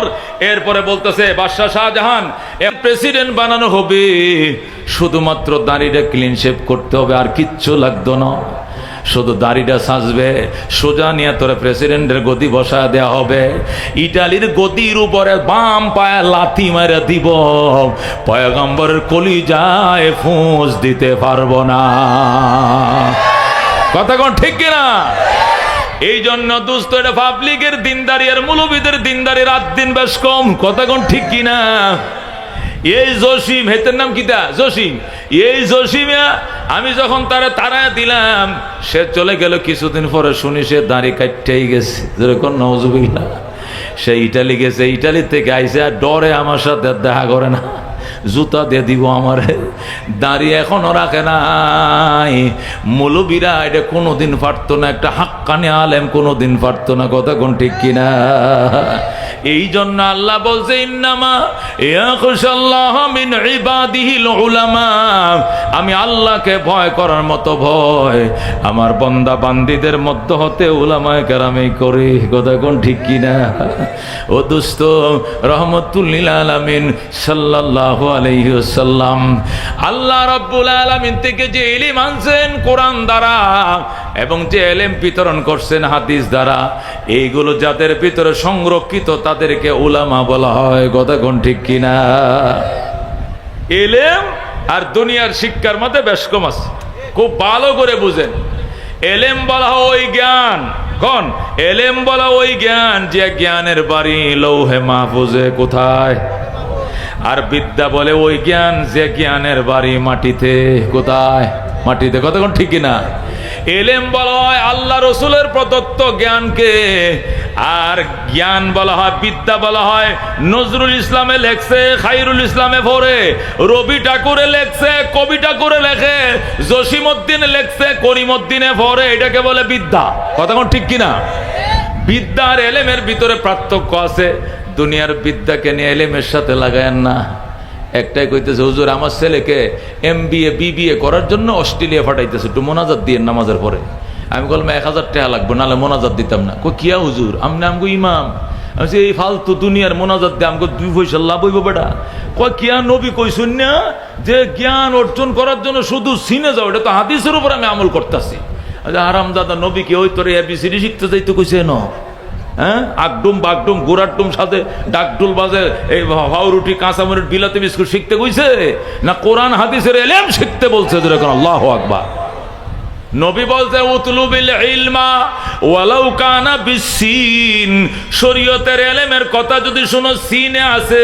এরপরে বলতেছে বাদশাহ শাহজাহান, প্রেসিডেন্ট বানানো হবে, শুধুমাত্র দাড়িটা ক্লিন শেভ করতে হবে, আর কিচ্ছু লাগতো না, শুধু দাড়িটা সাজবে, সোজা নিয়ে তোরে প্রেসিডেন্টের গদি বসায় দেওয়া হবে। ইটালির গদির উপরে বাম পায়ে লাথি মেরে দিব, পয়গম্বরের কলিজায় ফুঁস দিতে পারবো না। কথা কোন ঠিক কিনা? এই জন্য দোস্ত, এটা পাবলিকের দিনদারি আর মৌলবীদের দিনদারি রাত দিন বেশ কম। কথা কোন ঠিক কিনা? এই জসিম, হেতের নাম কিতা? জসিম। এই জসিমে আমি যখন তারা দিলাম, সে চলে গেল, কিছুদিন পরে শুনি সে দাড়ি কাটতেই গেছে, যেরকম নওয়াজুবিল্লাহ। সে ইটালি গেছে, ইটালি থেকে আইসে, আর ডরে আমার সাথে দেখা করে না, জুতা দিয়ে দিব আমারে। দাঁড়িয়ে এখনো রাখে নাই। মৌলবীরা এটা কোনোদিন পারতো না, একটা হাক্কানি আলেম কোনোদিন পারতো না। কথা কোন ঠিক কিনা? এই জন্য আল্লাহ বলছে, ইন্নামা ইয়াখশাল্লাহ মিন ইবাদিহিল উলামা। আমি আল্লাহকে ভয় করার মতো ভয় আমার বান্দা বান্দীদের মধ্য হতে উলামায়ে কেরামই করে। কথা কোন ঠিক কিনা? ও দোস্ত, রহমতুল্লিল আলামিন সাল্লাল্লাহু আলাইহি ওয়াসাল্লাম আল্লাহ রাব্বুল আলামিন থেকে যে ইলম আনছেন কোরআন দ্বারা, এবং যে ইলম বিতরণ করছেন হাদিস দ্বারা, এইগুলো যাদের ভিতরে সংরক্ষিত তাদেরকে উলামা বলা হয়। কথা কোন ঠিক কিনা? ইলম আর দুনিয়ার শিক্ষার মধ্যে বেশ কম আছে, খুব ভালো করে বুঝেন। ইলম বলা হয় ওই জ্ঞান, কোন ইলম বলা ওই জ্ঞান যে জ্ঞানের বাড়ি লৌহে মাহফুজে। কোথায়? আর বিদ্যা বলে ওই জ্ঞান যে জ্ঞানের বাড়ি মাটিতে। কোথায়? মাটিতে। কথা কোন ঠিক কিনা? ইলম বলা হয় আল্লাহ রসুলের প্রদত্ত জ্ঞানকে, আর জ্ঞান বলা হয়, বিদ্যা বলা হয় নজরুল ইসলামে লেখছে, খাইরুল ইসলামে পড়ে, রবি ঠাকুরে লেখছে, কবি ঠাকুরে লেখে, জসিমউদ্দিন লেখছে, করিমউদ্দিনে পড়ে, এটাকে বলে বিদ্যা। কথা কোন ঠিক কিনা? বিদ্যা আর ইলমের ভিতরে পার্থক্য আছে। দুনিয়ার বিদ্যাকে নিয়ে ইলমের সাথে লাগায়েন না। একটাই কইতেছে, হুজুর আমার ছেলেকে MBA BBA করার জন্য অস্ট্রেলিয়া পাঠাইতেছে, একটু মোনাজাত দিয়ে নামাজের পরে। আমি বললাম 1000 টাকা লাগবে, নাহলে মোনাজাত দিতাম না। কই কিয়া হুজুর, আমি আমগো ইমাম। আমি এই ফালতু দুনিয়ার মোনাজাত দিয়ে আমাকে 2 পয়সা লাভ হইব বেটা। কয় কিয়া নবী কইছেন না যে জ্ঞান অর্জন করার জন্য শুধু সিনে যাও, এটা তো হাদিসের উপর আমি আমল করতেছি। আরাম দাদা, নবী কি ওই তোর ABCD শিখতে যাইতে কইছে না? হ্যাঁ, আগডুম বাগডুম গোড়াডুম সাথে ডাকডুল বাজে, এই ভাউরুটি কাঁচামরিচ বিলাতি বিস্কুট শিখতে কইছে না কোরআন হাদিসের ইলম শিখতে বলছে? যেরকম আল্লাহু আকবার। নবী বলতে উতলুবিল ইলমা ওয়ালাউ কানা বিসিন, শরীয়তের এলেমের কথা যদি শোনো সিনে আছে,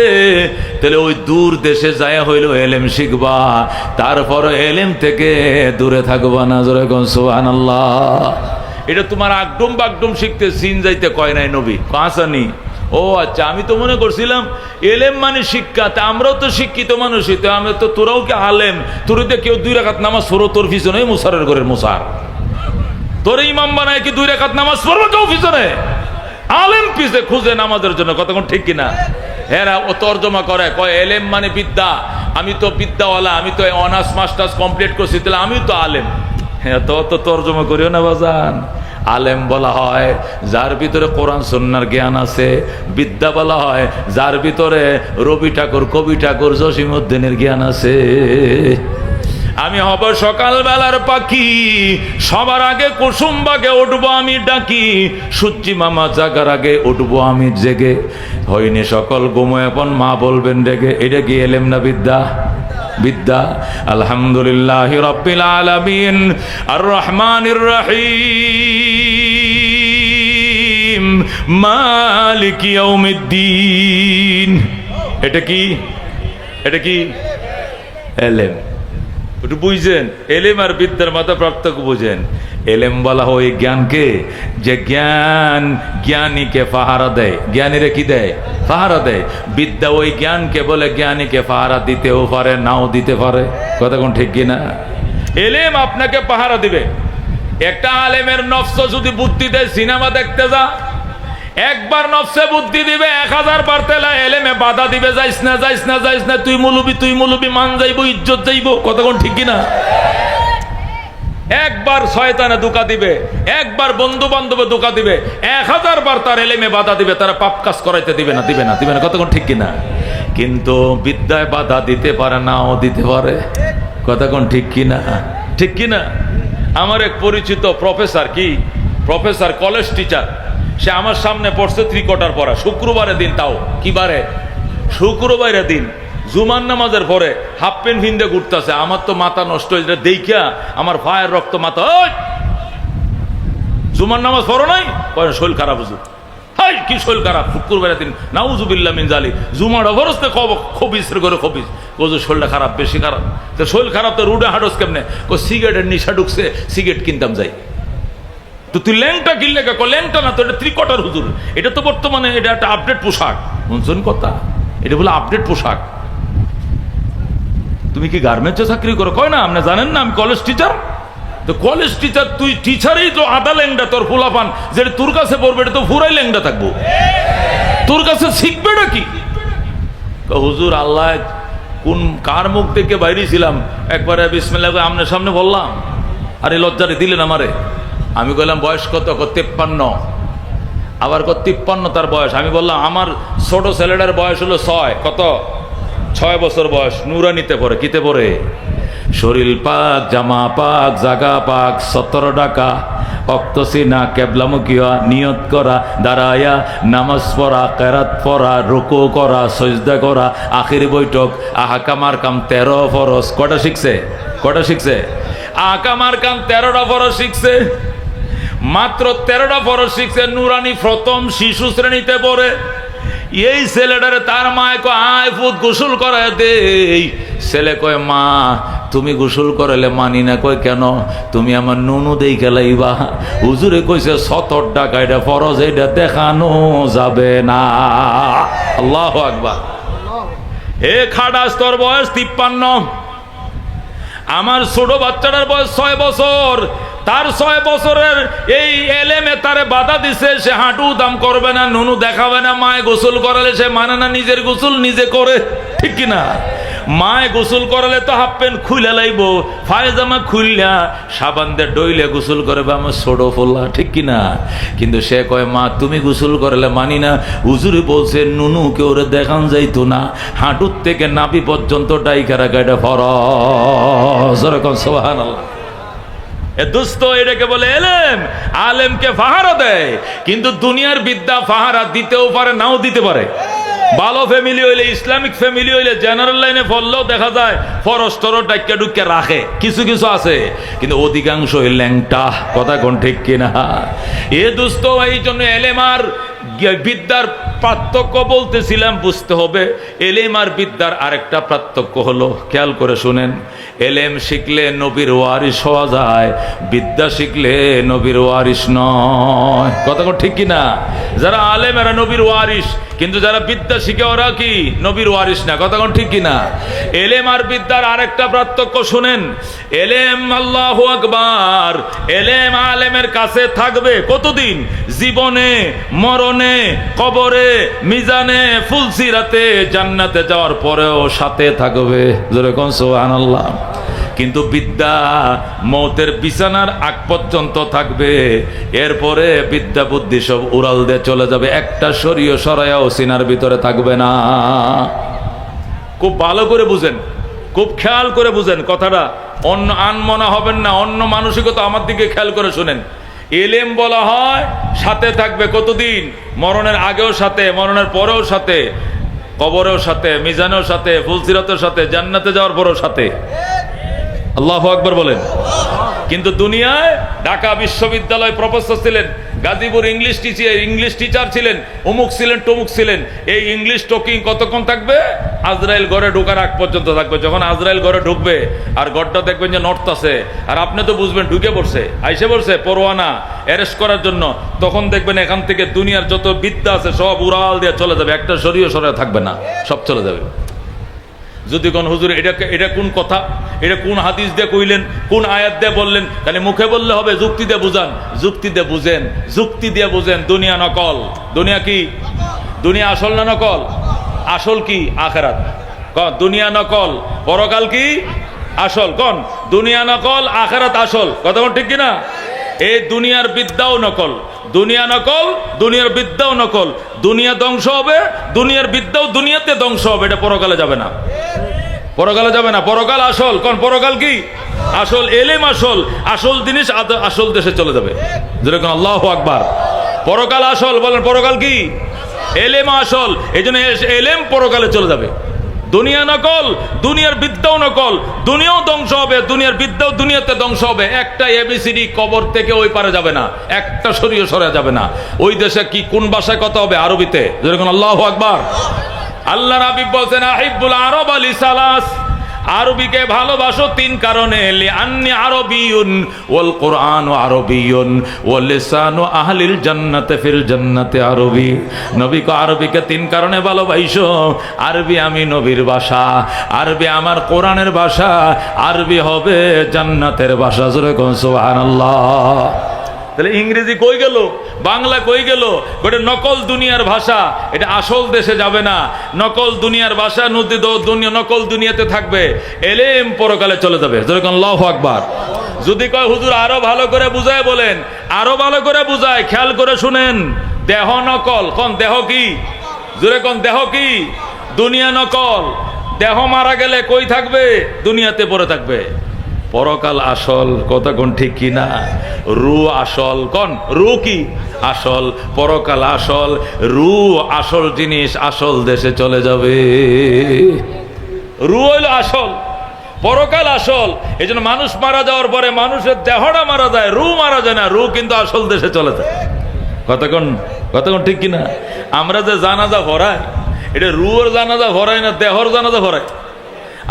তাহলে ওই দূর দেশে যায় হইলো এলেম শিখবা, তারপর এলেম থেকে দূরে থাকবা না। জোরে কোন সুবহানাল্লাহ। এটা তোমার আগডুম বাগডুম শিখতে সিন যাইতে কয় নাই নবী, কাঁচানি। ও আচ্ছা, আমি তো মনে করছিলাম এলেম মানে শিক্ষা, তা আমরাও তো শিক্ষিত মানুষই তো, আমরা তো, তোরাও কি আলেম? তোর কেউ 2 রাকাত নামাজ পড়ো, তোর পিছনে মুসারের ঘরের মুসার, তোর ইমাম বানায় কি 2 রাকাত নামাজ পড়বো কেউ পিছনে? আলেম পিছে খুঁজে নামাজের জন্য, কতক্ষণ ঠিক কিনা? হ্যাঁ, ও তর্জমা করে, কয় এলেম মানে বিদ্যা, আমি তো বিদ্যাওয়ালা, আমি তো অনার্স মাস্টার্স কমপ্লিট করছি, তাহলে আমি তো আলেম। হ্যাঁ, তো তর্জমা করিও না বাজান। আলেম বলা হয় যার ভিতরে কোরআন সুন্নাহর জ্ঞান আছে, বিদ্যা বলা হয় যার ভিতরে রবি ঠাকুর, কবি ঠাকুর, জসিমউদ্দিনের জ্ঞান আছে। আমি হব সকালবেলার পাখি, সবার আগে কুসুমবাগে উঠবো আমি ডাকি, সূর্যি মামা জাগার আগে উঠবো আমি জেগে, হয়নি সকল ঘুমোয়াপন মা বলবেন ডেকে। এটা কি এলেম না বিদ্যা? বিদ্যা। আলহামদুলিল্লাহ রাব্বিল আলামিন আর রহমানির রহিম মালিক ইয়াউমিদ্দিন। এটা কি? এটা কি এলেম? একটু বুঝছেন? এলেম আর বিদ্যার মাথা পার্থক্য বুঝেন। এলেম বলা হয় জ্ঞানকে, যে জ্ঞান জ্ঞানীকে পাহারা দেয়। জ্ঞানীরা কি দেয়? পাহারা দেয়। বিদ্যা ওই জ্ঞানকে বলে জ্ঞানীকে পাহারা দিতেও পারে, নাও দিতে পারে। কথা কোন ঠিক কিনা? এলেম আপনাকে পাহারা দিবে। একটা আলেমের নফস যদি বুদ্ধি দেয় সিনেমা দেখতে যা, একবার নফসে বুদ্ধি দিবে, 1000 বার তেলা এলেমে বাধা দিবে, যাইস না যাইস না যাইস না, তুই মুলুবি, মান যাইব, ইজ্জত যাইব। কতক্ষণ ঠিক কিনা? একবার শয়তানে ধোঁকা দিবে, একবার বন্ধু বান্ধবে ধোঁকা দিবে, 1000 বার তার এলেমে বাধা দিবে, তারা পাপ কাজ করাইতে দিবে না, দিবে না, দিবে না। কতক্ষণ ঠিক কিনা? কিন্তু বিদ্যায় বাধা দিতে পারে, নাও দিতে পারে। কতক্ষণ ঠিক কিনা? ঠিক কিনা? আমার এক পরিচিত প্রফেসর, কি প্রফেসর, কলেজ টিচার, সে আমার সামনে পড়ছে 3 কোয়ার্টার পড়া, শুক্রবারের দিন, তাও কি বারে? শুক্রবারের দিন জুমার নামাজের পরে হাফ প্যান্ট ভিন্দে ঘুরতেছে। আমার তো মাথা নষ্ট হয়েছে দেখিয়া, আমার ফায়ের রক্ত মাথা। ওই জুমার নামাজ পড়ো নাই? শরীর খারাপ হুজুর। হাই কি শরীর খারাপ? শুক্রবারের দিন, নাউজুবিল্লাহ মিন জালিক, জুমার অবরস্তে খবিস করে খবিস, কোজো শরীরটা খারাপ, বেশি খারাপ। তো শরীর খারাপ তো রুডে হাঁটস কেমনে? সিগারেটের নিশা ঢুকছে, সিগারেট কিনতাম যাই। তো তুই ল্যাংটা কিনলে কে? ল্যাংটা না তো, এটা 3 কোয়ার্টার হুজুর। এটা তো বর্তমানে এটা একটা আপডেট পোশাক। শুনছেন কথা? এটা বলে আপডেট পোশাক। তুমি কি গার্মেন্টসে চাকরি করো? কয় না, আপনি জানেন না আমি কলেজ টিচার। তো কলেজ টিচার, তুই টিচারই তো আধা ল্যাংটা, তোর ফুলাপান যেটা তোর কাছে পড়বে এটা তো পুরাই ল্যাংটা থাকবো, তোর কাছে শিখবে না কি? হুজুর আল্লাহ কোন কার মুখ থেকে বাইরেছিলাম, একবারে বিসমিল্লাহ আপনার সামনে বললাম, আরে লজ্জারে দিলেন আমারে। আমি বললাম বয়স কত? 53। আবার 53 তার বয়স। আমি বললাম আমার ছোট ছেলেটার বয়স হলো 6। কত? 6 বছর বয়স। নুরানিতে পড়ে। কিতে পড়ে? শরীর পাক, জামা পাক, জাগা পাক, 17 টাকা অক্তসিনা, কেবলামুখিয়া, নিয়ত করা, দাঁড়ায়া নামাজ পড়া, কেরাত পড়া, রুকু করা, সজদা করা, আখির বৈঠক, আহকামার কাম 13 ফরজ। কটা শিখছে? কটা শিখছে? আহকামার কাম 13টা ফরজ শিখছে। মাত্র 13টা ফরজ শিখছে। নুরানি প্রথম শিশু শ্রেণীতে পড়ে। এই ছেলেটারে তার মায় কয় আয় ফুত গোসল করায় দেই। ছেলে কয় মা তুমি গোসল করালে মানি না। কয় কেন? তুমি আমার নুনু দেই খেলাইবা। হুজুরে কইছে 70 টাকা, এটা ফরজ, এটা দেখানো যাবে না। আল্লাহু আকবার। হে খাডাস, তোর বয়স 53। আমার ছোট বাচ্চাটার বয়স 6 বছর। তার 6 বছরের এই এলেমে তারে বাধা দিছে, সে হাঁটু দাম করবে না, নুনু দেখাবে না। মায় গোসল করালে সে মানে না, নিজের গোসল নিজে করে। ঠিক কিনা? মায় গোসল করালে তো হাফ প্যান্ট খুলে লাইব, ফায়জামা খুললা সাবান দিয়ে ডইলে গোসল করবে আমার ছোট ফোলা। ঠিক কিনা? কিন্তু সে কয় মা তুমি গোসল করালে মানি না। হুজুরে বলছে নুনুকে ওরে দেখান যাইতো না, হাঁটুর থেকে নাভি পর্যন্ত ডাইকা রাখা এটা ফরজ। সুবহানাল্লাহ। এ দোস্ত, এটাকে বলে এলেম। আলেমকে ফাহারা দেয়, কিন্তু দুনিয়ার বিদ্যা ফাহারা দিতেও পারে, নাও দিতে পারে। ভালো ফ্যামিলি হইলে, ইসলামিক ফ্যামিলি হইলে জেনারেল লাইনে পড়লেও দেখা যায় ফরস্টর ডাক্কা ডুক্কা রাখে, কিছু কিছু আছে, কিন্তু অধিকাংশ ল্যাংটা। কথা কোন ঠিক কিনা? এ দোস্ত, এই জন্য এলেম আর বিদ্যার পার্থক্য বলতেছিলাম, বুঝতে হবে। এলেম আর বিদ্যার আরেকটা পার্থক্য হলো, খেয়াল করে শুনেন, এলেম শিখলে নবীর ওয়ারিস হওয়া যায়, বিদ্যা শিখলে নবীর ওয়ারিস নয়। কথা ঠিক কিনা? যারা আলেম এরা নবীর ওয়ারিস, কিন্তু যারা বিদ্যা শিখে ওরা কি নবীর ওয়ারিস না। কথা ঠিক কিনা? এলেম আর বিদ্যার আরেকটা পার্থক্য শুনেন। এলেম, আল্লাহু আকবার, এলেম আলেমের কাছে থাকবে কতদিন? জীবনে, মরণে, কবরে, মিজানে, ফুলসিরাতে, জান্নাতে যাওয়ার পরেও সাথে থাকবে। জোরে কোন সুবহানাল্লাহ। কিন্তু বিদ্যা মৌতের বিছানার আগ পর্যন্ত থাকবে, এরপরে বিদ্যা বুদ্ধি সব উড়াল দিয়ে চলে যাবে, একটা শরীয় সরায়াও সিনার ভিতরে থাকবে না। খুব ভালো করে বুঝেন, খুব খেয়াল করে বুঝেন কথাটা, অন্য আনমনা হবেন না, অন্য মানসিকতা আমার দিকে খেয়াল করে শুনেন। এলেম বলা হয় সাথে থাকবে কতদিন? মরণের আগেও সাথে, মরণের পরেও সাথে, কবরেও সাথে, মিজানেও সাথে, ফুলসিরাতের সাথে, জান্নাতে যাওয়ার পরেও সাথে। আল্লাহু আকবার বলেন। কিন্তু দুনিয়ায় ঢাকা বিশ্ববিদ্যালয় প্রফেসর ছিলেন, গাজীপুর ইংলিশ টিচার ছিলেন, অমুক ছিলেন, টমুক ছিলেন, এই ইংলিশ টকিং কতক্ষণ থাকবে? আজরাইল ঘরে ঢোকার আগ পর্যন্ত থাকবে। যখন আজরাইল ঘরে ঢুকবে আর ঘরটা দেখবেন যে নড়তাছে, আর আপনি তো বুঝবেন ঢুকে পড়ছে, আইসে পড়ছে পরোয়ানা অ্যারেস্ট করার জন্য, তখন দেখবেন এখান থেকে দুনিয়ার যত বিদ্যা আছে সব উড়াল দিয়ে চলে যাবে, একটা শরীয় সরে থাকবে না, সব চলে যাবে। যদি কোন হুজুর এটা কোন কথা, এটা কোন হাদিস দিয়ে কইলেন, কোন আয়াত দিয়ে বললেন, তাহলে মুখে বললে হবে? যুক্তি দিয়ে বুঝান, যুক্তি দিয়ে বুঝেন, যুক্তি দিয়ে বুঝেন। দুনিয়া নকল। দুনিয়া কি? দুনিয়া আসল না নকল? আসল কি? আখিরাত। কোন? দুনিয়া নকল, পরকাল কি? আসল। কোন? দুনিয়া নকল, আখিরাত আসল। কথা কোন ঠিক কিনা? এই দুনিয়ার বিদ্যাও নকল, দুনিয়া নকল, দুনিয়ার বিদ্যাও নকল। দুনিয়া ধ্বংস হবে, দুনিয়ার বিদ্যাও দুনিয়াতে ধ্বংস হবে, এটা পরকালে যাবে না, পরকালে যাবে না। পরকাল আসল। কোন? পরকাল কি? আসল। এলেম আসল, আসল জিনিস আসল দেশে চলে যাবে। যেরকম আল্লাহু আকবার। পরকাল আসল, বলেন পরকাল কি? এলেম আসল, এই জন্য এলেম পরকালে চলে যাবে। দুনিয়া নকল, দুনিয়ার বিদ্যাও নকল, দুনিয়াও ধ্বংস হবে, দুনিয়ার বিদ্যাও দুনিয়াতে ধ্বংস হবে। একটা এবিসিডি কবর থেকে ওই পারে যাবে না, একটা শরীয় সরে যাবে না। ওই দেশে কি কোন ভাষায় কথা হবে? আরবিতে। যেরকম আল্লাহু আকবার। আল্লাহ হাবিব বলছেন, আহিব্বুল আরব আলি সালাস, আরবিকে ভালোবাসো তিন কারণে। লিআন্নি আরবিয়ুন ওয়াল কুরআনু আরবিয়ুন ওয়াল লিসানু আহলিল জান্নাতি ফিল জান্নাতি আরবি। নবীকে আরবিকে তিন কারণে ভালোবাসো। আরবি আমি নবীর ভাষা, আরবি আমার কোরআনের ভাষা, আরবি হবে জান্নাতের ভাষা। জোরে কোন সুবহানাল্লাহ। তাহলে ইংরেজি কই গেল, বাংলা কই গেল? ওটা নকল দুনিয়ার ভাষা, এটা আসল দেশে যাবে না। নকল দুনিয়ার ভাষা নকল দুনিয়াতে থাকবে, এলেম পরকালে চলে যাবে। যেরকম আল্লাহু আকবার। যদি কয় হুজুর আরো ভালো করে বুঝায় বলেন, আরো ভালো করে বুঝায়, খেয়াল করে শুনেন। দেহ নকল। কোন? দেহ কি? জোরে কোন? দেহ কি? দুনিয়া নকল। দেহ মারা গেলে কই থাকবে? দুনিয়াতে পড়ে থাকবে। পরকাল আসল। কথা কোন ঠিক কিনা? রু আসল। কোন? রু কি? আসল। পরকাল আসল, রু আসল জিনিস আসল দেশে চলে যাবে। রু হইল আসল, পরকাল আসল। এই জন্য মানুষ মারা যাওয়ার পরে মানুষের দেহটা মারা যায়, রু মারা যায় না। রু কিন্তু আসল দেশে চলে যায়। কতক্ষণ ঠিক কিনা? আমরা যে জানাজা ভরাই, এটা রুয়ের জানাজা ভরাই না দেহর জানাজা ভরাই।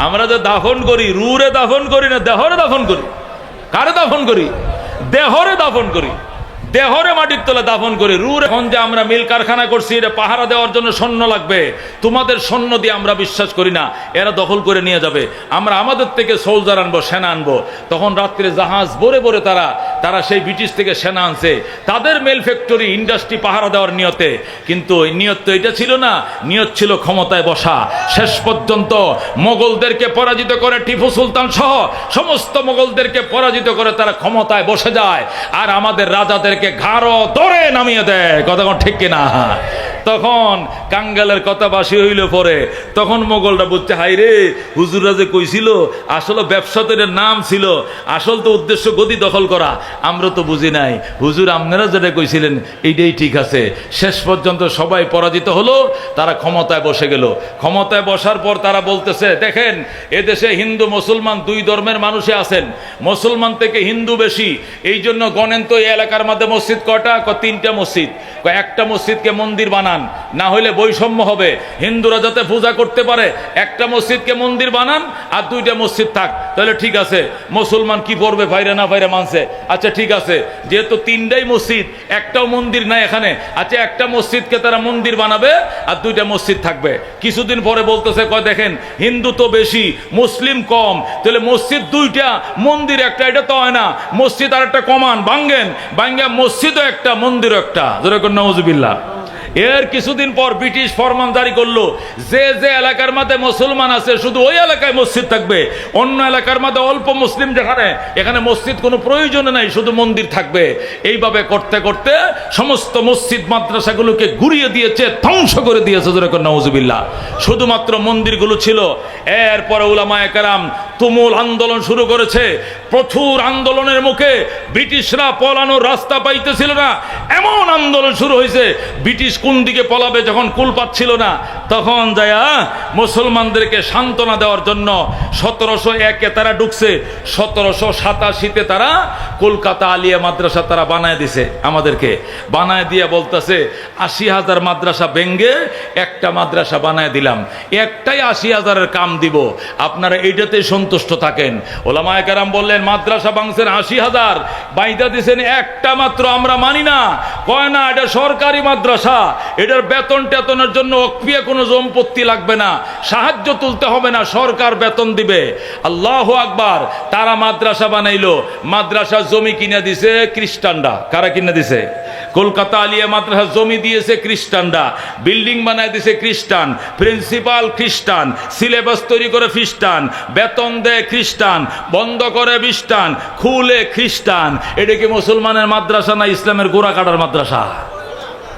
আমরা যে দাফন করি, রুরে দাফন করি না দেহরে দাফন করি। কারে দাফন করি? দেহরে দাফন করি, দেহরে মাটির তলে দাফন করি। রুর এখন যে আমরা মিল কারখানা করছি, এটা পাহারা দেওয়ার জন্য সৈন্য লাগবে। তোমাদের সৈন্য দিয়ে আমরা বিশ্বাস করি না, এরা দখল করে নিয়ে যাবে। আমরা আমাদের থেকে সোলজার আনবো, সেনা আনবো। তখন রাত্রে জাহাজ ভরে ভরে তারা সেই ব্রিটিশ থেকে সেনা আনছে, তাদের মেল ফ্যাক্টরি, ইন্ডাস্ট্রি পাহারা দেওয়ার নিয়তে। কিন্তু নিয়ত তো এটা ছিল না, নিয়ত ছিল ক্ষমতায় বসা। শেষ পর্যন্ত মোগলদেরকে পরাজিত করে টিপু সুলতান সহ সমস্ত মোগলদেরকে পরাজিত করে তারা ক্ষমতায় বসে যায়, আর আমাদের রাজাদেরকে ঘাড় ধরে নামিয়ে দেয়। কথা ঠিক কিনা? তখন কাঙ্গালের কথা বাসি হইল পরে, তখন মোগলরা বুঝছে হাই রে, হুজুররা যে কইছিল আসলে ব্যবসা তো এর নাম ছিল, আসল তো উদ্দেশ্য গদি দখল করা, আমরা তো বুঝি নাই, হুজুর আপনারা যেটা কইছিলেন এইটাই ঠিক আছে। শেষ পর্যন্ত সবাই পরাজিত হলো, তারা ক্ষমতায় বসে গেল। ক্ষমতায় বসার পর তারা বলতেছে দেখেন এদেশে হিন্দু মুসলমান দুই ধর্মের মানুষই আছেন, মুসলমান থেকে হিন্দু বেশি, এই জন্য গণেন তো এই এলাকার মধ্যে মসজিদ কটা? তিনটা মসজিদ। একটা মসজিদকে মন্দির বানান, না হইলে বৈষম্য হবে, হিন্দুরা যাতে পূজা করতে পারে, একটা মসজিদকে মন্দির বানান আর দুইটা মসজিদ থাক, তাহলে ঠিক আছে। মুসলমান কি পড়বে, ফাইরে না ফাইরে মানছে, আচ্ছা ঠিক আছে, যেহেতু তিনটাই মসজিদ, একটাও মন্দির নাই এখানে, আচ্ছা একটা মসজিদকে তারা মন্দির বানাবে আর দুইটা মসজিদ থাকবে। কিছুদিন পরে বলতেছে কয় দেখেন হিন্দু তো বেশি মুসলিম কম, তাহলে মসজিদ দুইটা মন্দির একটা, এটা তো হয় না, মসজিদ আর একটা কমান ভাঙ্গেন, ভাঙ্গা মসজিদও একটা মন্দিরও একটা, যেরকম নওয়াজুবিল্লাহ। এর কিছুদিন পর ব্রিটিশ ফরমান জারি করলো, যে যে এলাকার মধ্যে মুসলমান আছে শুধু ওই এলাকায় মসজিদ থাকবে, অন্য এলাকার মধ্যে অল্প মুসলিম যেখানে, এখানে মসজিদ কোনো প্রয়োজন নাই, শুধু মন্দির থাকবে। এইভাবে করতে করতে সমস্ত মসজিদ মাদ্রাসাগুলোকে ঘুরিয়ে দিয়েছে, ধ্বংস করে দিয়েছে, যেরকম নওয়াজুবিল্লাহ। শুধুমাত্র মন্দিরগুলো ছিল। এরপরে উলামায়ে কেরাম তুমুল আন্দোলন শুরু করেছে। প্রচুর আন্দোলনের মুখে ব্রিটিশরা পলানোর রাস্তা পাইতেছিল না, এমন আন্দোলন শুরু হয়েছে, ব্রিটিশ কোন দিকে পলাবে যখন কুল পাচ্ছিল না, তখন যায়া মুসলমানদেরকে সান্ত্বনা দেওয়ার জন্য 1701-এ তারা ঢুকছে, 1787-তে তারা কলকাতা আলিয়া মাদ্রাসা তারা বানায় দিছে, আমাদেরকে বানায় দিয়ে বলতেছে 80,000 মাদ্রাসা ভেঙ্গে একটা মাদ্রাসা বানায় দিলাম, একটাই 80,000-এর কাম দিব, আপনারা এইটাতে সন্তুষ্ট থাকেন। ওলামায়ে কেরাম বললেন মাদ্রাসা ভাঙছেন 80,000, বাইদা দিছেন একটা মাত্র, আমরা মানি না। কয় না, এটা সরকারি মাদ্রাসা, এটার বেতন টেতনের জন্য অক্রিয়া কোনো সম্পত্তি লাগবে না, সাহায্য তুলতে হবে না, সরকার বেতন দিবে। আল্লাহু আকবার। তারা মাদ্রাসা বানাইলো, মাদ্রাসা জমি কিনে দিছে খ্রিস্টানরা। কারা কিনে দিছে? কলকাতা আলিয়া মাদ্রাসা জমি দিয়েছে খ্রিস্টানরা, বিল্ডিং বানায় দিছে খ্রিস্টান, প্রিন্সিপাল খ্রিস্টান, সিলেবাস তৈরি করে খ্রিস্টান, বেতন দেয় খ্রিস্টান, বন্ধ করে খ্রিস্টান, খুলে খ্রিস্টান। এটা কি মুসলমানের মাদ্রাসা না ইসলামের গোড়া কাটার মাদ্রাসা?